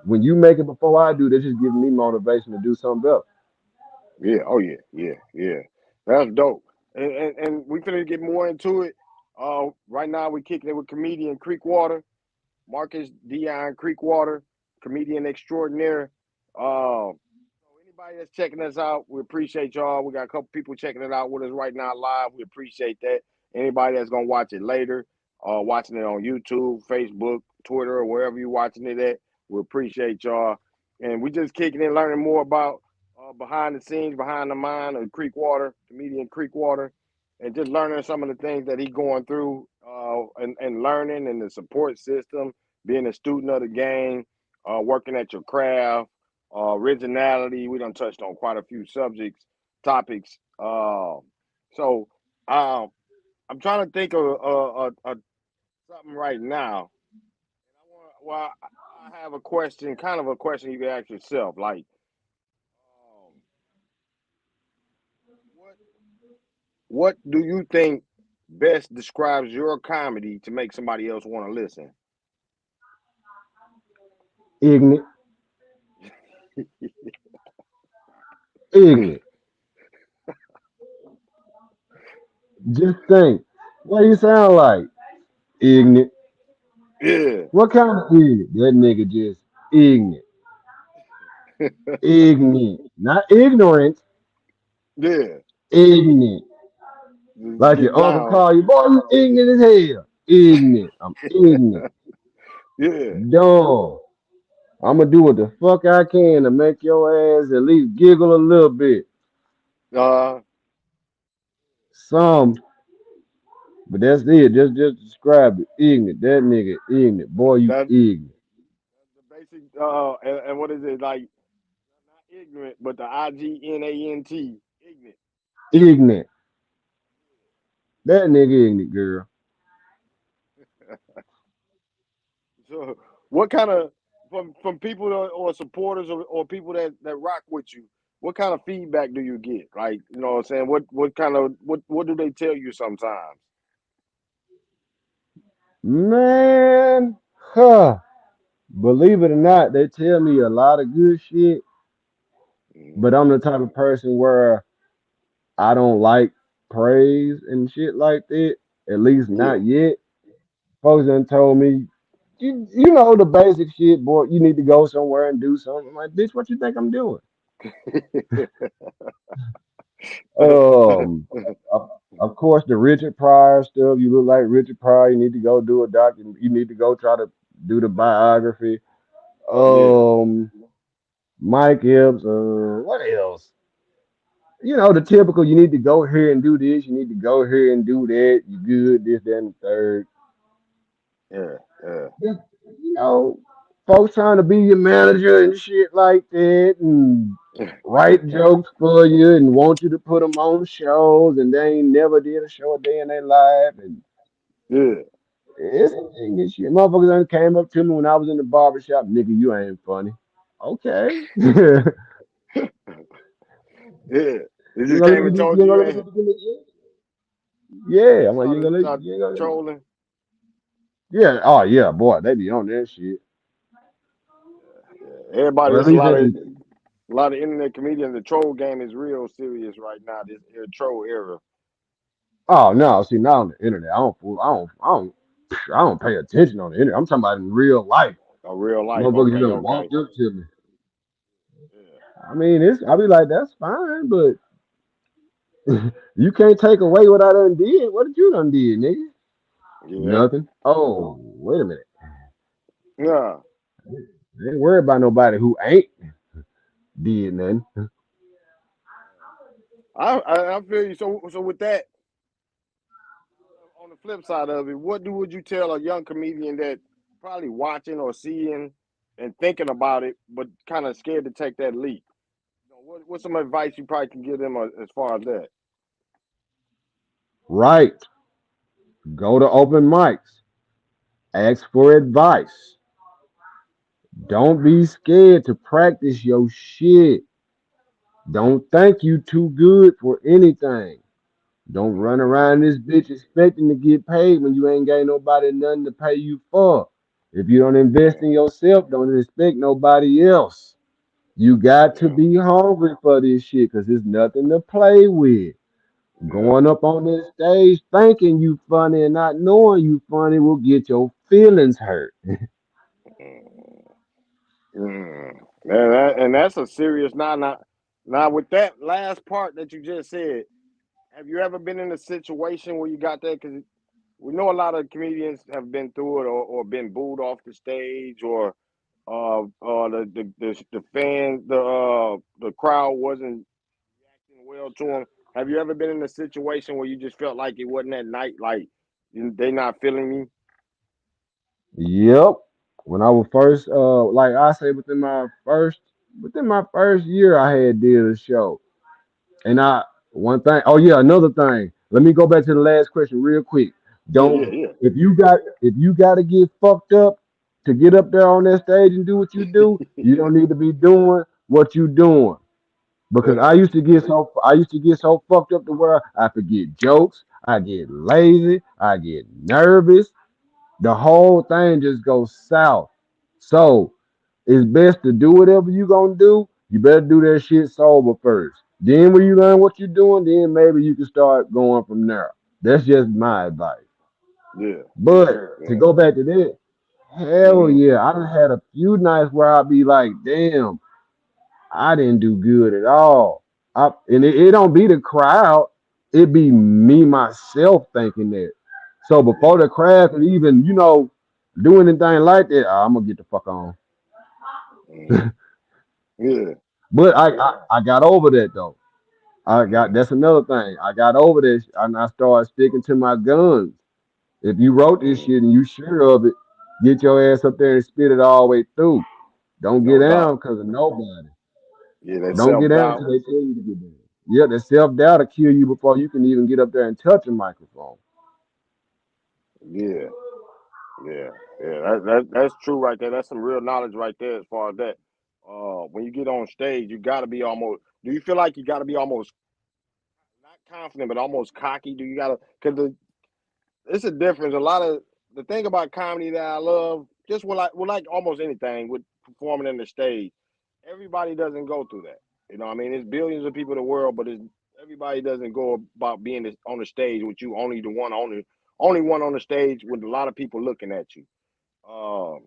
When you make it before I do, that's just giving me motivation to do something better. yeah. Oh yeah, yeah, yeah. That's dope. And we finna get more into it. Right now we kicking it with comedian Creekwater. Marcus Deon Creekwater, comedian extraordinaire. So anybody that's checking us out, we appreciate y'all. We got a couple people checking it out with us right now live. We appreciate that. Anybody that's gonna watch it later, watching it on YouTube, Facebook, Twitter, or wherever you're watching it at, we appreciate y'all. And we just kicking in, learning more about behind the scenes, behind the mind of Creekwater, comedian Creekwater, and just learning some of the things that he's going through and learning and the support system, being a student of the game, working at your craft, originality. We done touched on quite a few topics. So um, I'm trying to think of something right now. Well, I have a question, kind of a question you can ask yourself, like, um, what what do you think best describes your comedy to make somebody else want to listen? Ignorant, ignorant. Just think. What you sound like? Ignorant. Yeah, What kind of ignorant? That nigga just ignorant. Ignorant. Not ignorant, yeah. ignorant. Just Like your get uncle down. call you, boy, you ignorant as hell. Ignorant. I'm ignorant. Yeah. Dumb. I'm gonna do what the fuck I can to make your ass at least giggle a little bit. Uh, Some, but that's it. Just describe it. Ignorant. That nigga ignorant. Boy, you that ignorant. the basic and what is it like? Not ignorant, but the IGNANT ignorant. Ignorant. That nigga ignorant, girl. So, what kind of from people or supporters or people that rock with you? What kind of feedback do you get? Like, what I'm saying? What kind of what do they tell you sometimes? Man, huh. Believe it or not, they tell me a lot of good shit, Mm-hmm. but I'm the type of person where I don't like praise and shit like that. At least Yeah, not yet. Folks done told me you know the basic shit, boy. You need to go somewhere and do something. I'm like, bitch, what you think I'm doing? Um, of course, the Richard Pryor stuff. You look like Richard Pryor. You need to go do a document. You need to go try to do the biography. Yeah, Um, Mike Epps. What else? You know the typical. You need to go here and do this. You need to go here and do that. You good? This, that, and the third. yeah, yeah, Just, you know, folks trying to be your manager and shit like that, and write jokes for you and want you to put them on shows, and they ain't never did a show a day in their life, and yeah, it's and shit. Motherfuckers done came up to me when I was in the barbershop, nigga, you ain't funny. Okay. you yeah. They ain't just gonna let came me and do, told you you ain't you gonna let ain't. me do yeah, I'm like, you ain't Started gonna let, start you ain't gonna let me. trolling. Yeah, oh yeah, boy, they be on that shit. Everybody, Or at there's least, a lot of internet comedians. The troll game is real serious right now. This troll era, oh no, see now on the internet, I don't fool, I don't pay attention on the internet. I'm talking about in real life. a real life. Motherfuckers just Okay, done okay. walked up to me. Yeah, I mean, I be like, that's fine, but you can't take away what I done did. What did you done did, nigga? yeah, Nothing. Oh, wait a minute. yeah. I ain't worried about nobody who ain't did nothing. I feel you. So with that, on the flip side of it, what would you tell a young comedian that probably watching or seeing and thinking about it, but kind of scared to take that leap? What's some advice you probably can give them as far as that? Right. Go to open mics. Ask for advice. Don't be scared to practice your shit. Don't think you too good for anything. Don't run around this bitch expecting to get paid when you ain't got nobody nothing to pay you for. If you don't invest Yeah, in yourself, don't expect nobody else. You got to yeah, be hungry for this shit because there's nothing to play with. yeah. Going up on this stage thinking you funny and not knowing you funny will get your feelings hurt. Mm. Mm. And that's a serious now with that last part that you just said. Have you ever been in a situation where you got that? Because we know a lot of comedians have been through it or been booed off the stage or the fans the crowd wasn't reacting well to them. Have you ever been in a situation where you just felt like it wasn't that night, like they not feeling me? Yep. When I was first, like I say, within my first year, I had did a show. And one thing, oh yeah, another thing. Let me go back to the last question real quick. Yeah, yeah, Don't, yeah. if you got to get fucked up to get up there on that stage and do what you do, you don't need to be doing what you doing. Because Yeah, I used to get so fucked up to where I forget jokes, I get lazy, I get nervous. The whole thing just goes south. So it's best to do whatever you gonna do. You better do that shit sober first. Then when you learn what you're doing, then maybe you can start going from there. That's just my advice. yeah, But to yeah. go back to that, hell Mm-hmm. yeah, I done had a few nights where I'd be like, damn, I didn't do good at all. And it don't be the crowd, it be me myself thinking that. So before Yeah. the crowd could even, do anything like that, I'm gonna get the fuck on. Mm-hmm. Yeah. But I got over that though. Mm-hmm. That's another thing. I got over this and I started sticking to my guns. If you wrote this Mm-hmm. shit and you sure of it, get your ass up there and spit it all the way through. Don't get No down doubt. because of nobody. Yeah, that Don't get self down doubt. until they tell you to get down. Yeah, the self doubt will kill you before you can even get up there and touch a microphone. Yeah, yeah, yeah. That's true right there. That's some real knowledge right there as far as that. When you get on stage, you got to be almost. Do you feel like you got to be almost not confident, but almost cocky? Do you got to? Because it's a difference. A lot of the thing about comedy that I love, just like almost anything with performing in the stage, everybody doesn't go through that. You know, what I mean, there's billions of people in the world, but everybody doesn't go about being on the stage with you, only one on the stage with a lot of people looking at you. Um,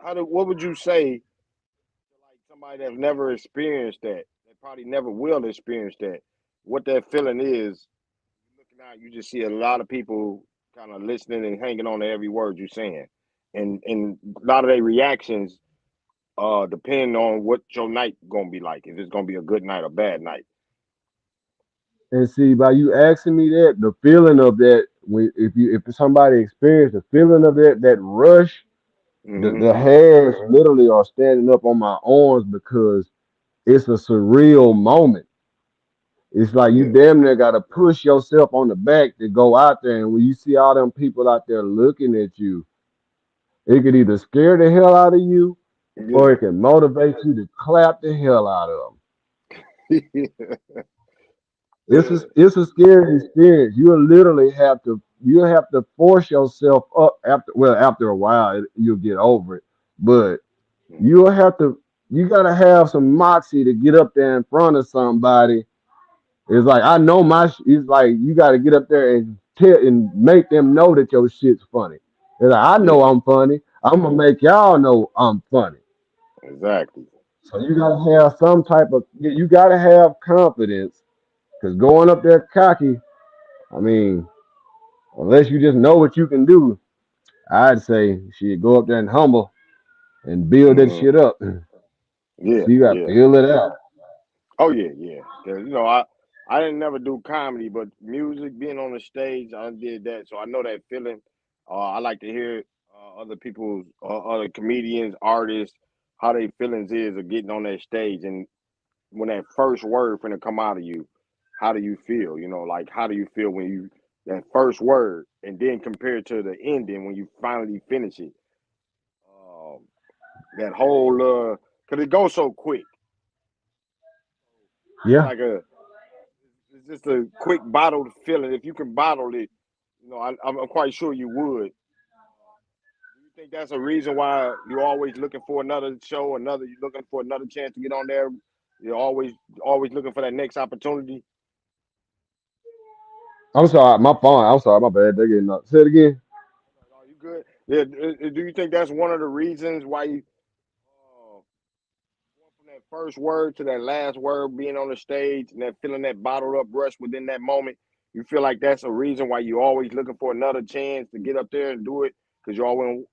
what would you say to like somebody that's never experienced that probably never will experience that, what that feeling is? Looking out, you just see a lot of people kind of listening and hanging on to every word you're saying, and a lot of their reactions depend on what your night gonna be like. If it's gonna be a good night or bad night. And see, by you asking me that, the feeling of that, when if somebody experienced the feeling of that rush, the Mm-hmm. hairs literally are standing up on my arms because it's a surreal moment. It's like you Yeah. damn near gotta push yourself on the back to go out there, and when you see all them people out there looking at you, it could either scare the hell out of you, or Yeah. it can motivate you to clap the hell out of them. It's a scary experience. You have to force yourself up after a while you'll get over it, but you'll have to you gotta have some moxie to get up there in front of somebody. It's like I know it's like you gotta get up there and tell and make them know that your shit's funny. It's like I know Yeah. I'm funny. I'm gonna make y'all know I'm funny. Exactly. So you gotta have some type of you gotta have confidence because going up there cocky, I mean, unless you just know what you can do, I'd say she go up there and humble and build that Mm-hmm. shit up. Yeah. So you gotta Yeah. feel it out. Oh yeah. Yeah. 'Cause, I didn't never do comedy, but music, being on the stage, I did that, so I know that feeling. I like to hear other people's, other comedians, artists, how they feelings is of getting on that stage, and when that first word finna come out of you, how do you feel? Like how do you feel when you that first word, and then compared to the ending when you finally finish it? Um, that whole because it goes so quick. It's Yeah. like it's just a quick bottled feeling. If you can bottle it, I'm quite sure you would. Do you think that's a reason why you're always looking for another show, you're looking for another chance to get on there? You're always looking for that next opportunity. I'm sorry, my phone. I'm sorry, my bad. They getting up. Say it again. Are you good? Yeah. Do you think that's one of the reasons why you going from that first word to that last word, being on the stage and that feeling that bottled up rush within that moment? You feel like that's a reason why you're always looking for another chance to get up there and do it because you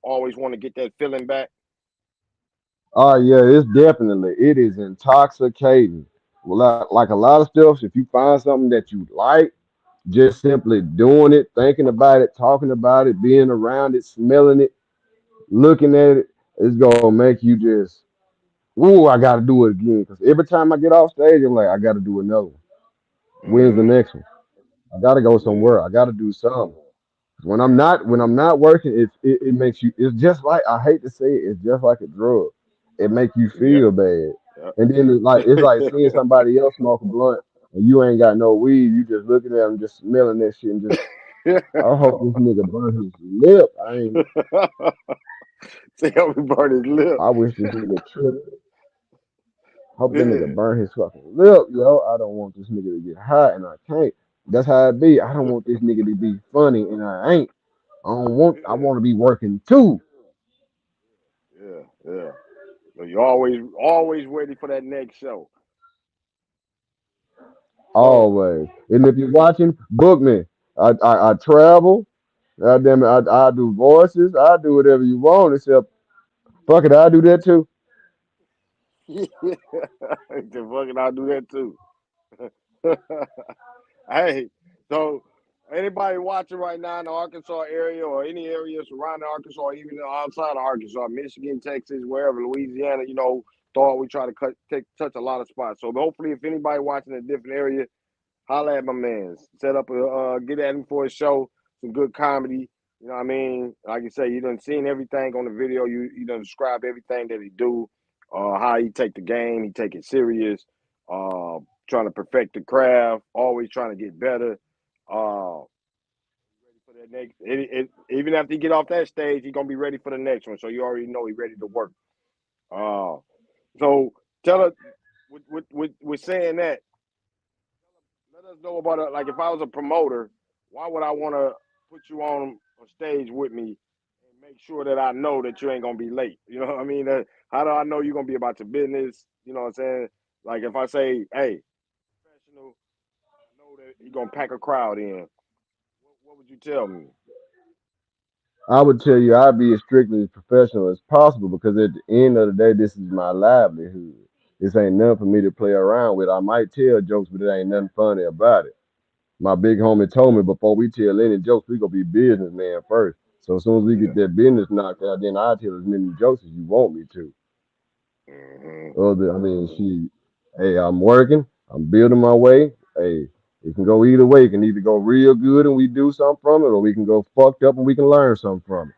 always want to get that feeling back. Oh yeah, it's definitely it is intoxicating. Well, like a lot of stuff, if you find something that you like, just simply doing it, thinking about it, talking about it, being around it, smelling it, looking at it, it's gonna make you just, ooh, I gotta do it again. Because every time I get off stage, I'm like, I gotta do another one. When's the Mm-hmm. next one? I gotta go Yeah. somewhere. I gotta do something. When I'm not working, it makes you. It's just like I hate to say it. It's just like a drug. It makes you Yep. feel bad, Yep. and then it's like seeing somebody else smoke a blunt and you ain't got no weed. You just looking at them, just smelling that shit, and just I hope this nigga burn his lip. I ain't. See how we burn his lip. I wish this nigga tripped. Hope that nigga Yeah. burn his fucking lip, yo. I don't want this nigga to get hot, and I can't. That's how it be. I don't want this nigga to be funny, and I ain't. I don't want. I Yeah. want to be working too. Yeah. Yeah. So you always ready for that next show. So Always. And if you're watching, book me. I travel. God damn it, I do voices. I do whatever you want. Except, fuck it, I do that too. yeah, the fucking I'll do that too. Hey, so anybody watching right now in the Arkansas area or any area surrounding Arkansas, or even outside of Arkansas, Michigan, Texas, wherever, Louisiana, thought we try to touch a lot of spots. So hopefully, if anybody watching a different area, holla at my man. Set up get at him for a show, some good comedy. You know what I mean? Like you say, you done seen everything on the video. You done describe everything that he do, how he take the game, he take it serious, uh, trying to perfect the craft, always trying to get better. Ready for that next. Even after he get off that stage, he gonna be ready for the next one. So you already know he ready to work. Uh, so tell us, with saying that, let us know about it. Like if I was a promoter, why would I want to put you on a stage with me and make sure that I know that you ain't gonna be late. You know what I mean? How do I know you're gonna be about your business? You know what I'm saying? Like if I say, "Hey, professional," I know that you're gonna pack a crowd in. What would you tell me? I would tell you I'd be as strictly as professional as possible because at the end of the day, this is my livelihood. This ain't nothing for me to play around with. I might tell jokes, but it ain't nothing funny about it. My big homie told me before we tell any jokes, we gonna be businessman first. So as soon as we get Yeah. that business knocked out, then I tell as many jokes as you want me to. Hmm. I mean, hey, I'm working, I'm building my way. Hey, it can go either way. It can either go real good and we do something from it, or we can go fucked up and we can learn something from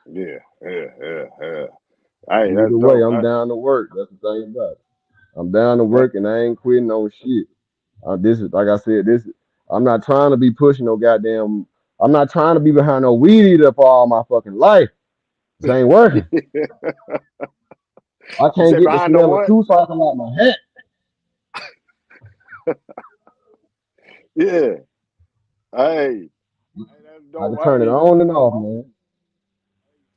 Yeah. Yeah. Yeah. Yeah. it. Hey, that's Either way, dope. I'm down to work. That's the thing about it. I'm down to That work and I ain't quitting on shit. This is like I said, I'm not trying to be pushing no goddamn. I'm not trying to be behind no weed eater for all my fucking life. This ain't working. I you can't say get the behind the smell of what? two so I can light my hat. Yeah. Hey. Hey, that's I dope. can turn it Hey, on and off, man.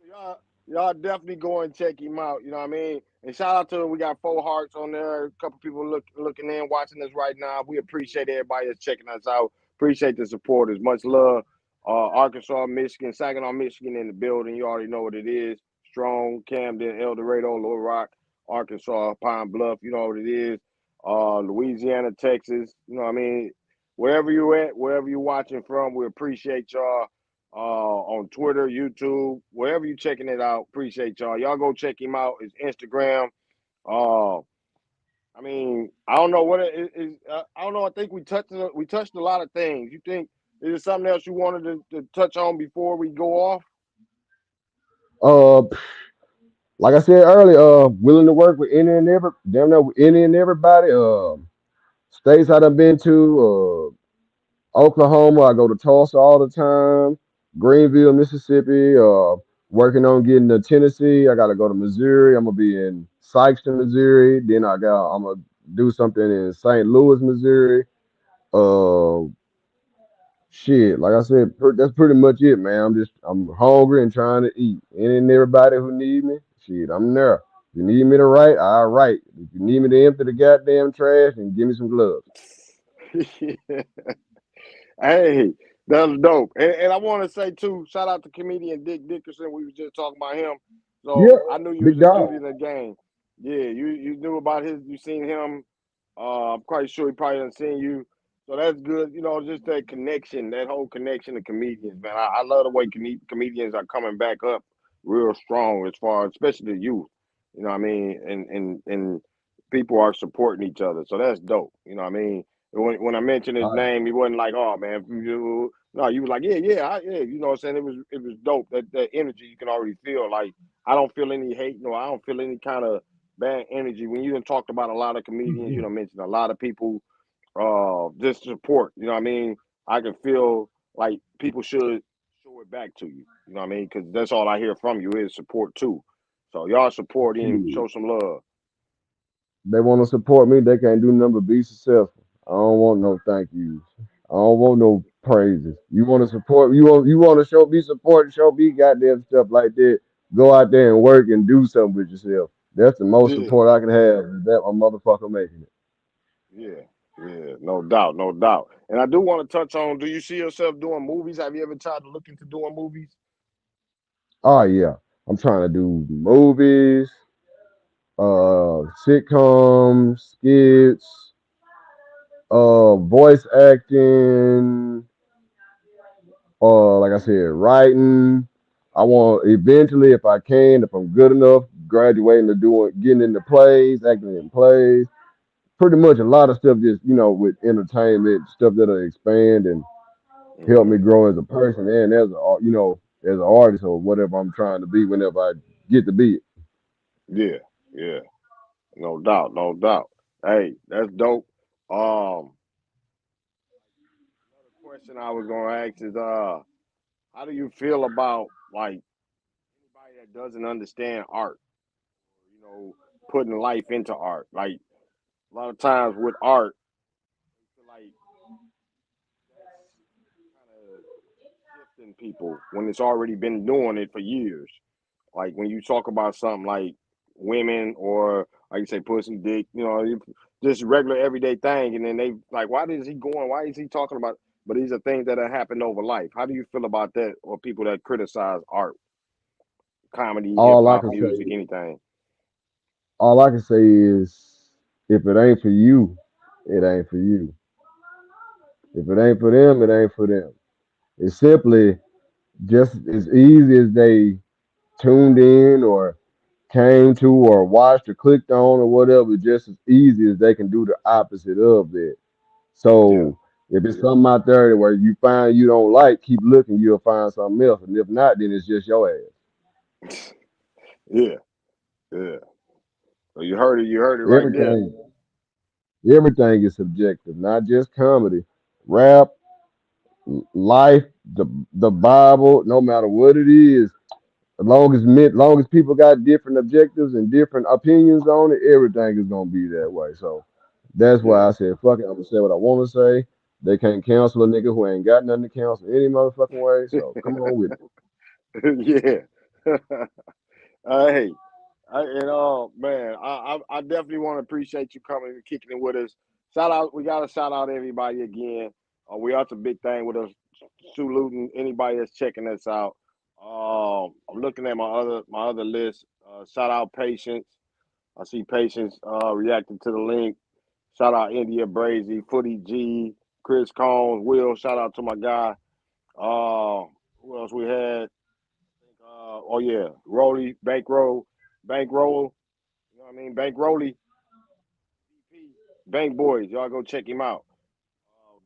so y'all definitely go and check him out. You know what I mean? And shout out to him. We got 4 hearts on there. A couple people looking in, watching us right now. We appreciate everybody that's checking us out. Appreciate the supporters. Much love. Arkansas, Michigan, Saginaw, Michigan in the building. You already know what it is. Strong, Camden, El Dorado, Little Rock, Arkansas, Pine Bluff. You know what it is. Louisiana, Texas. You know what I mean? Wherever you at, wherever you're watching from, we appreciate y'all on Twitter, YouTube, wherever you checking it out. Appreciate y'all. Y'all go check him out. His Instagram. Uh, I mean, I don't know what it is. I don't know. I think we touched a lot of things. You think is there something else you wanted to touch on before we go off? Uh, like I said earlier, willing to work with any and every, damn near with any and everybody. States I done been to, Oklahoma, I go to Tulsa all the time. Greenville, Mississippi. Working on getting to Tennessee. I got to go to Missouri. I'm gonna be in Sikeston, Missouri. I'm gonna do something in St. Louis, Missouri. Uh, Shit, like I said, that's pretty much it, man. I'm hungry and trying to eat. Any and everybody who need me, shit, I'm there. If you need me to write, I'll write. If you need me to empty the goddamn trash, and give me some gloves. Hey, that's dope. And I want to say too, shout out to comedian Dick Dickerson. We was just talking about him. Yeah, So I knew you was big a student dog. of the game. Yeah, you knew about his. You seen him. I'm quite sure he probably done seen you. So that's good. You know, just that connection, that whole connection of comedians, man. I love the way comedians are coming back up real strong as far, especially the youth. You know what I mean? And people are supporting each other. So that's dope. You know what I mean? When I mentioned his I, name, he wasn't like, "Oh man," no, you were like, "Yeah, yeah, yeah." You know what I'm saying? It was dope. That energy you can already feel. Like I don't feel any hate, no, I don't feel any kind of bad energy. When you done talked about a lot of comedians, you know, mentioned a lot of people, just support. You know what I mean? I can feel like people should show it back to you. You know what I mean? Because that's all I hear from you is support too. So y'all support him, shit. show some love. They want to support me. They can't do nothing but be successful. I don't want no thank yous. I don't want no praises. You want to support? You want to show me support? Show me goddamn stuff like that. Go out there and work and do something with yourself. That's the most Yeah. support I can have. Is that my motherfucker making it? Yeah, yeah, no doubt, no doubt. And I do want to touch on, do you see yourself doing movies? Have you ever tried to look into doing movies? Oh yeah, I'm trying to do movies, sitcoms, skits, voice acting, like I said, writing. I want eventually, if I can, if I'm good enough, graduating to getting into plays, acting in plays. Pretty much a lot of stuff just, with entertainment, stuff that'll expand and help me Hmm. grow as a person and as an artist or whatever I'm trying to be whenever I get to be it. Yeah, yeah, no doubt, no doubt. Hey, that's dope. Another question I was gonna ask is, how do you feel about like anybody that doesn't understand art? You know, putting life into art. Like a lot of times with art, I feel like that's kind of in people when it's already been doing it for years. Like when you talk about something like women or like you say pussy, dick, just regular everyday thing, and then they like, why is he going? Why is he talking about? But these are things that have happened over life. How do you feel about that, or people that criticize art, comedy, hip All I hop, can music, say, anything? all I can say is, if it ain't for you, it ain't for you. If it ain't for them, it ain't for them. It's simply just as easy as they tuned in or came to or watched or clicked on or whatever, just as easy as they can do the opposite of that. Yeah, So if it's something out there where you find you don't like, keep looking, you'll find something else. And if not, then it's just your ass. yeah, yeah. So you heard it. You heard it right there. Everything, everything is subjective, not just comedy, rap, life, the Bible, no matter what it is. Long as people got different objectives and different opinions on it, everything is gonna be that way. So that's why Yeah, I said, fuck it, I'm gonna say what I wanna say. They can't cancel a nigga who ain't got nothing to cancel any motherfucking way. So come on with it. yeah. Hey, man, I definitely want to appreciate you coming and kicking it with us. Shout out, we gotta shout out everybody again. We are the big thing with us, saluting anybody that's checking us out. I'm looking at my other list. Shout out Patience. I see Patience reacting to the link. Shout out India Brazy, Footy G, Chris Combs, Will. Shout out to my guy. Who else we had? Oh yeah, Rolly, Bankroll. You know what I mean? Bankrolly, VP, Bank Boys. Y'all go check him out.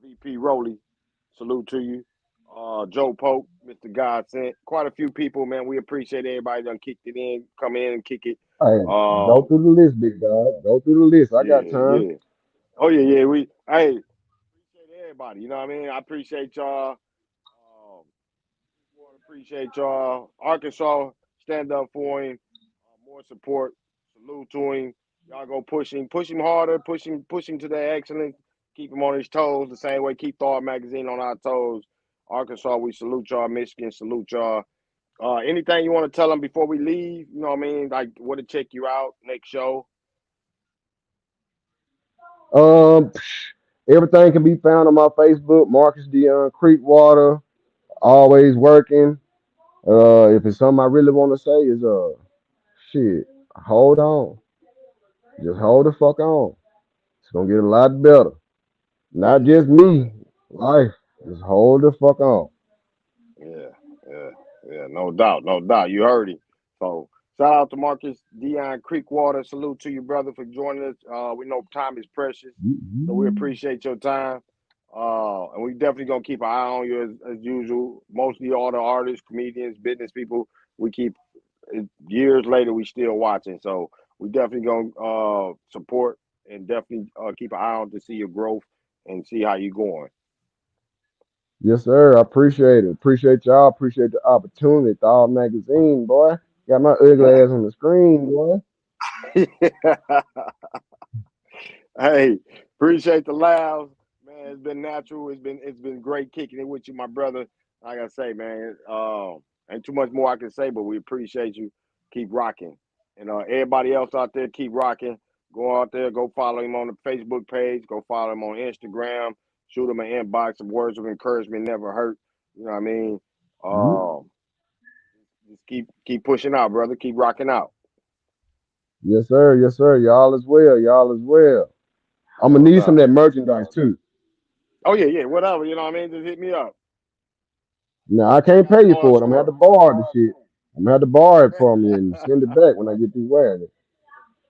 VP Rolly, salute to you. Joe Pope, Mr. Godsent. Quite a few people, man. We appreciate everybody done kicked it in, come in and kick it. Hey, go Um, through the list, big dog. Go through the list. I got yeah, time. yeah. Oh yeah, yeah. We appreciate everybody. You know what I mean? I appreciate y'all. Want to appreciate y'all. Arkansas, stand up for him. More support. Salute to him. Y'all go push him harder, push him to the excellence. Keep him on his toes the same way. Keep Thawed magazine on our toes. Arkansas, we salute y'all. Michigan, salute y'all. Anything you want to tell them before we leave? You know what I mean? Like, what to check you out next show? Um, Everything can be found on my Facebook, Marcus Deon Creekwater. Always working. If it's something I really want to say, is shit. Hold on. Just hold the fuck on. It's gonna get a lot better. Not Yeah, just me. Life. Just hold the fuck on. yeah, yeah, yeah. No doubt, no doubt. You heard him. So shout out to Marcus Deon Creekwater. Salute to you, brother, for joining us. We know time is precious, so we appreciate your time. And we definitely gonna keep an eye on you as usual. Mostly all the artists, comedians, business people. We keep years later. We still watching, so we definitely gonna support and definitely keep an eye on to see your growth and see how you going. Yes, sir. I appreciate it. Appreciate y'all. Appreciate the opportunity. Thawed magazine, boy. Got my ugly ass on the screen, boy. Hey, appreciate the laughs, man. It's been natural. It's been great kicking it with you, my brother. Like I say, man, ain't too much more I can say, but we appreciate you. Keep rocking, and everybody else out there, keep rocking. Go out there, go follow him on the Facebook page. Go follow him on Instagram. Shoot him an inbox. Some words of encouragement never hurt. You know what I mean? Um, just keep pushing out, brother. Keep rocking out. Yes, sir. Yes, sir. Y'all as well. Y'all as well. I'm gonna No need some of doubt. that merchandise too. Oh yeah, yeah. Whatever. You know what I mean? Just hit me up. Now I I can't got pay you you on for it. I'm gonna have tour. to borrow the shit. I'm gonna have to borrow it from you and send it back when I get through wearing it.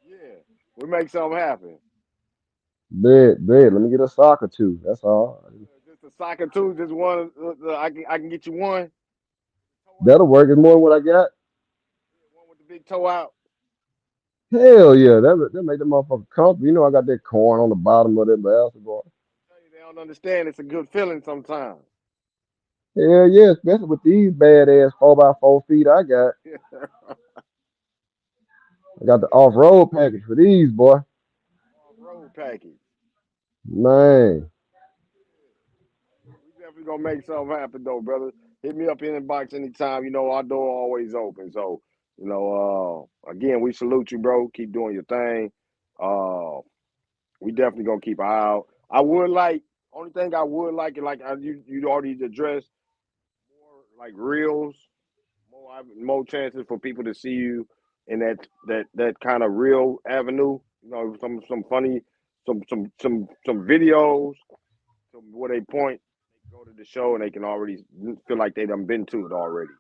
Yeah, we make something happen. Bed, bed. Let me get a sock or two. That's all. Just a soccer too. Just one. I can get you one. Toe That'll out. work. It's more than what I got. One with the big toe out. Hell yeah, that make the motherfucker comfortable. You know I got that corn on the bottom of that basketball. Tell you they don't understand. It's a good feeling sometimes. Hell yeah, especially with these badass 4x4 feet I got. I got the Yeah. off road package for these, boy. Off road package. Man, We definitely gonna make something happen though, brother. Hit me up in the box anytime. You know, our door always open. So, again, we salute you, bro. Keep doing your thing. Uh, we definitely gonna keep an eye out. I would like only thing I would like it like you already addressed more like reels, more chances for people to see you in that kind of real avenue. You know, some funny some videos where they point, they go to the show and they can already feel like they done been to it already.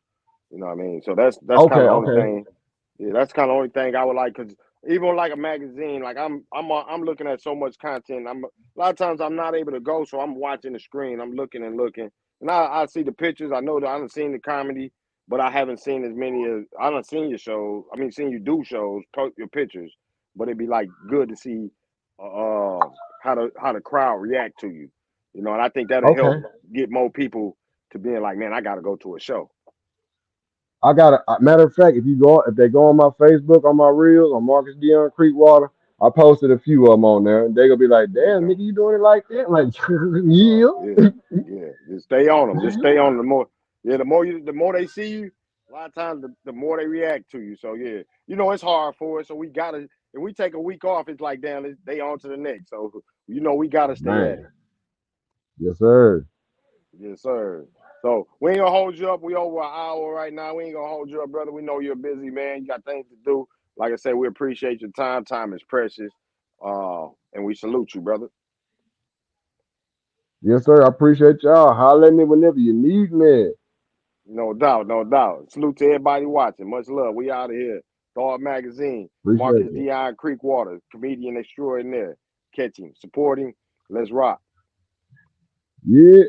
You know what I mean? So that's kind Okay, of the only okay. thing. Yeah, that's kind of the only thing I would like because even like a magazine, like I'm looking at so much content. A lot of times I'm not able to go, so I'm watching the screen. I'm looking and looking, and I see the pictures. I know that I haven't seen the comedy, but I haven't seen as many as I done seen your shows. I mean, seen you do shows, post your pictures, but it'd be like good to see how the crowd react to you. You know, and I think that'll help Okay. get more people to being like, man, I got to go to a show. I got a matter of fact, if they go on my Facebook, on my reels, on Marcus Deon Creekwater, I posted a few of them on there, and they gonna be like, "Damn, Okay. nigga, you doing it like that?" I'm like, Yeah, yeah, yeah. Just stay on them. Just stay yeah. on them. The more they see you, a lot of times the more they react to you. So yeah, it's hard for us. So we gotta. If we take a week off, it's like damn, they on to the next. So we gotta stay at Man, it. yes sir. Yes, sir. So we ain't gonna hold you up. We over an hour right now. We ain't gonna hold you up, brother. We know you're busy, man. You got things to do. Like I said, we appreciate your time. Time is precious. And we salute you, brother. Yes sir. I appreciate y'all. Holler at me whenever you need me. No doubt, no doubt. Salute to everybody watching. Much love. We out of here. Thawed Magazine. Appreciate Marquez it. Deon Creekwater, comedian extraordinaire. Catch him, support him. Let's rock. Yeah.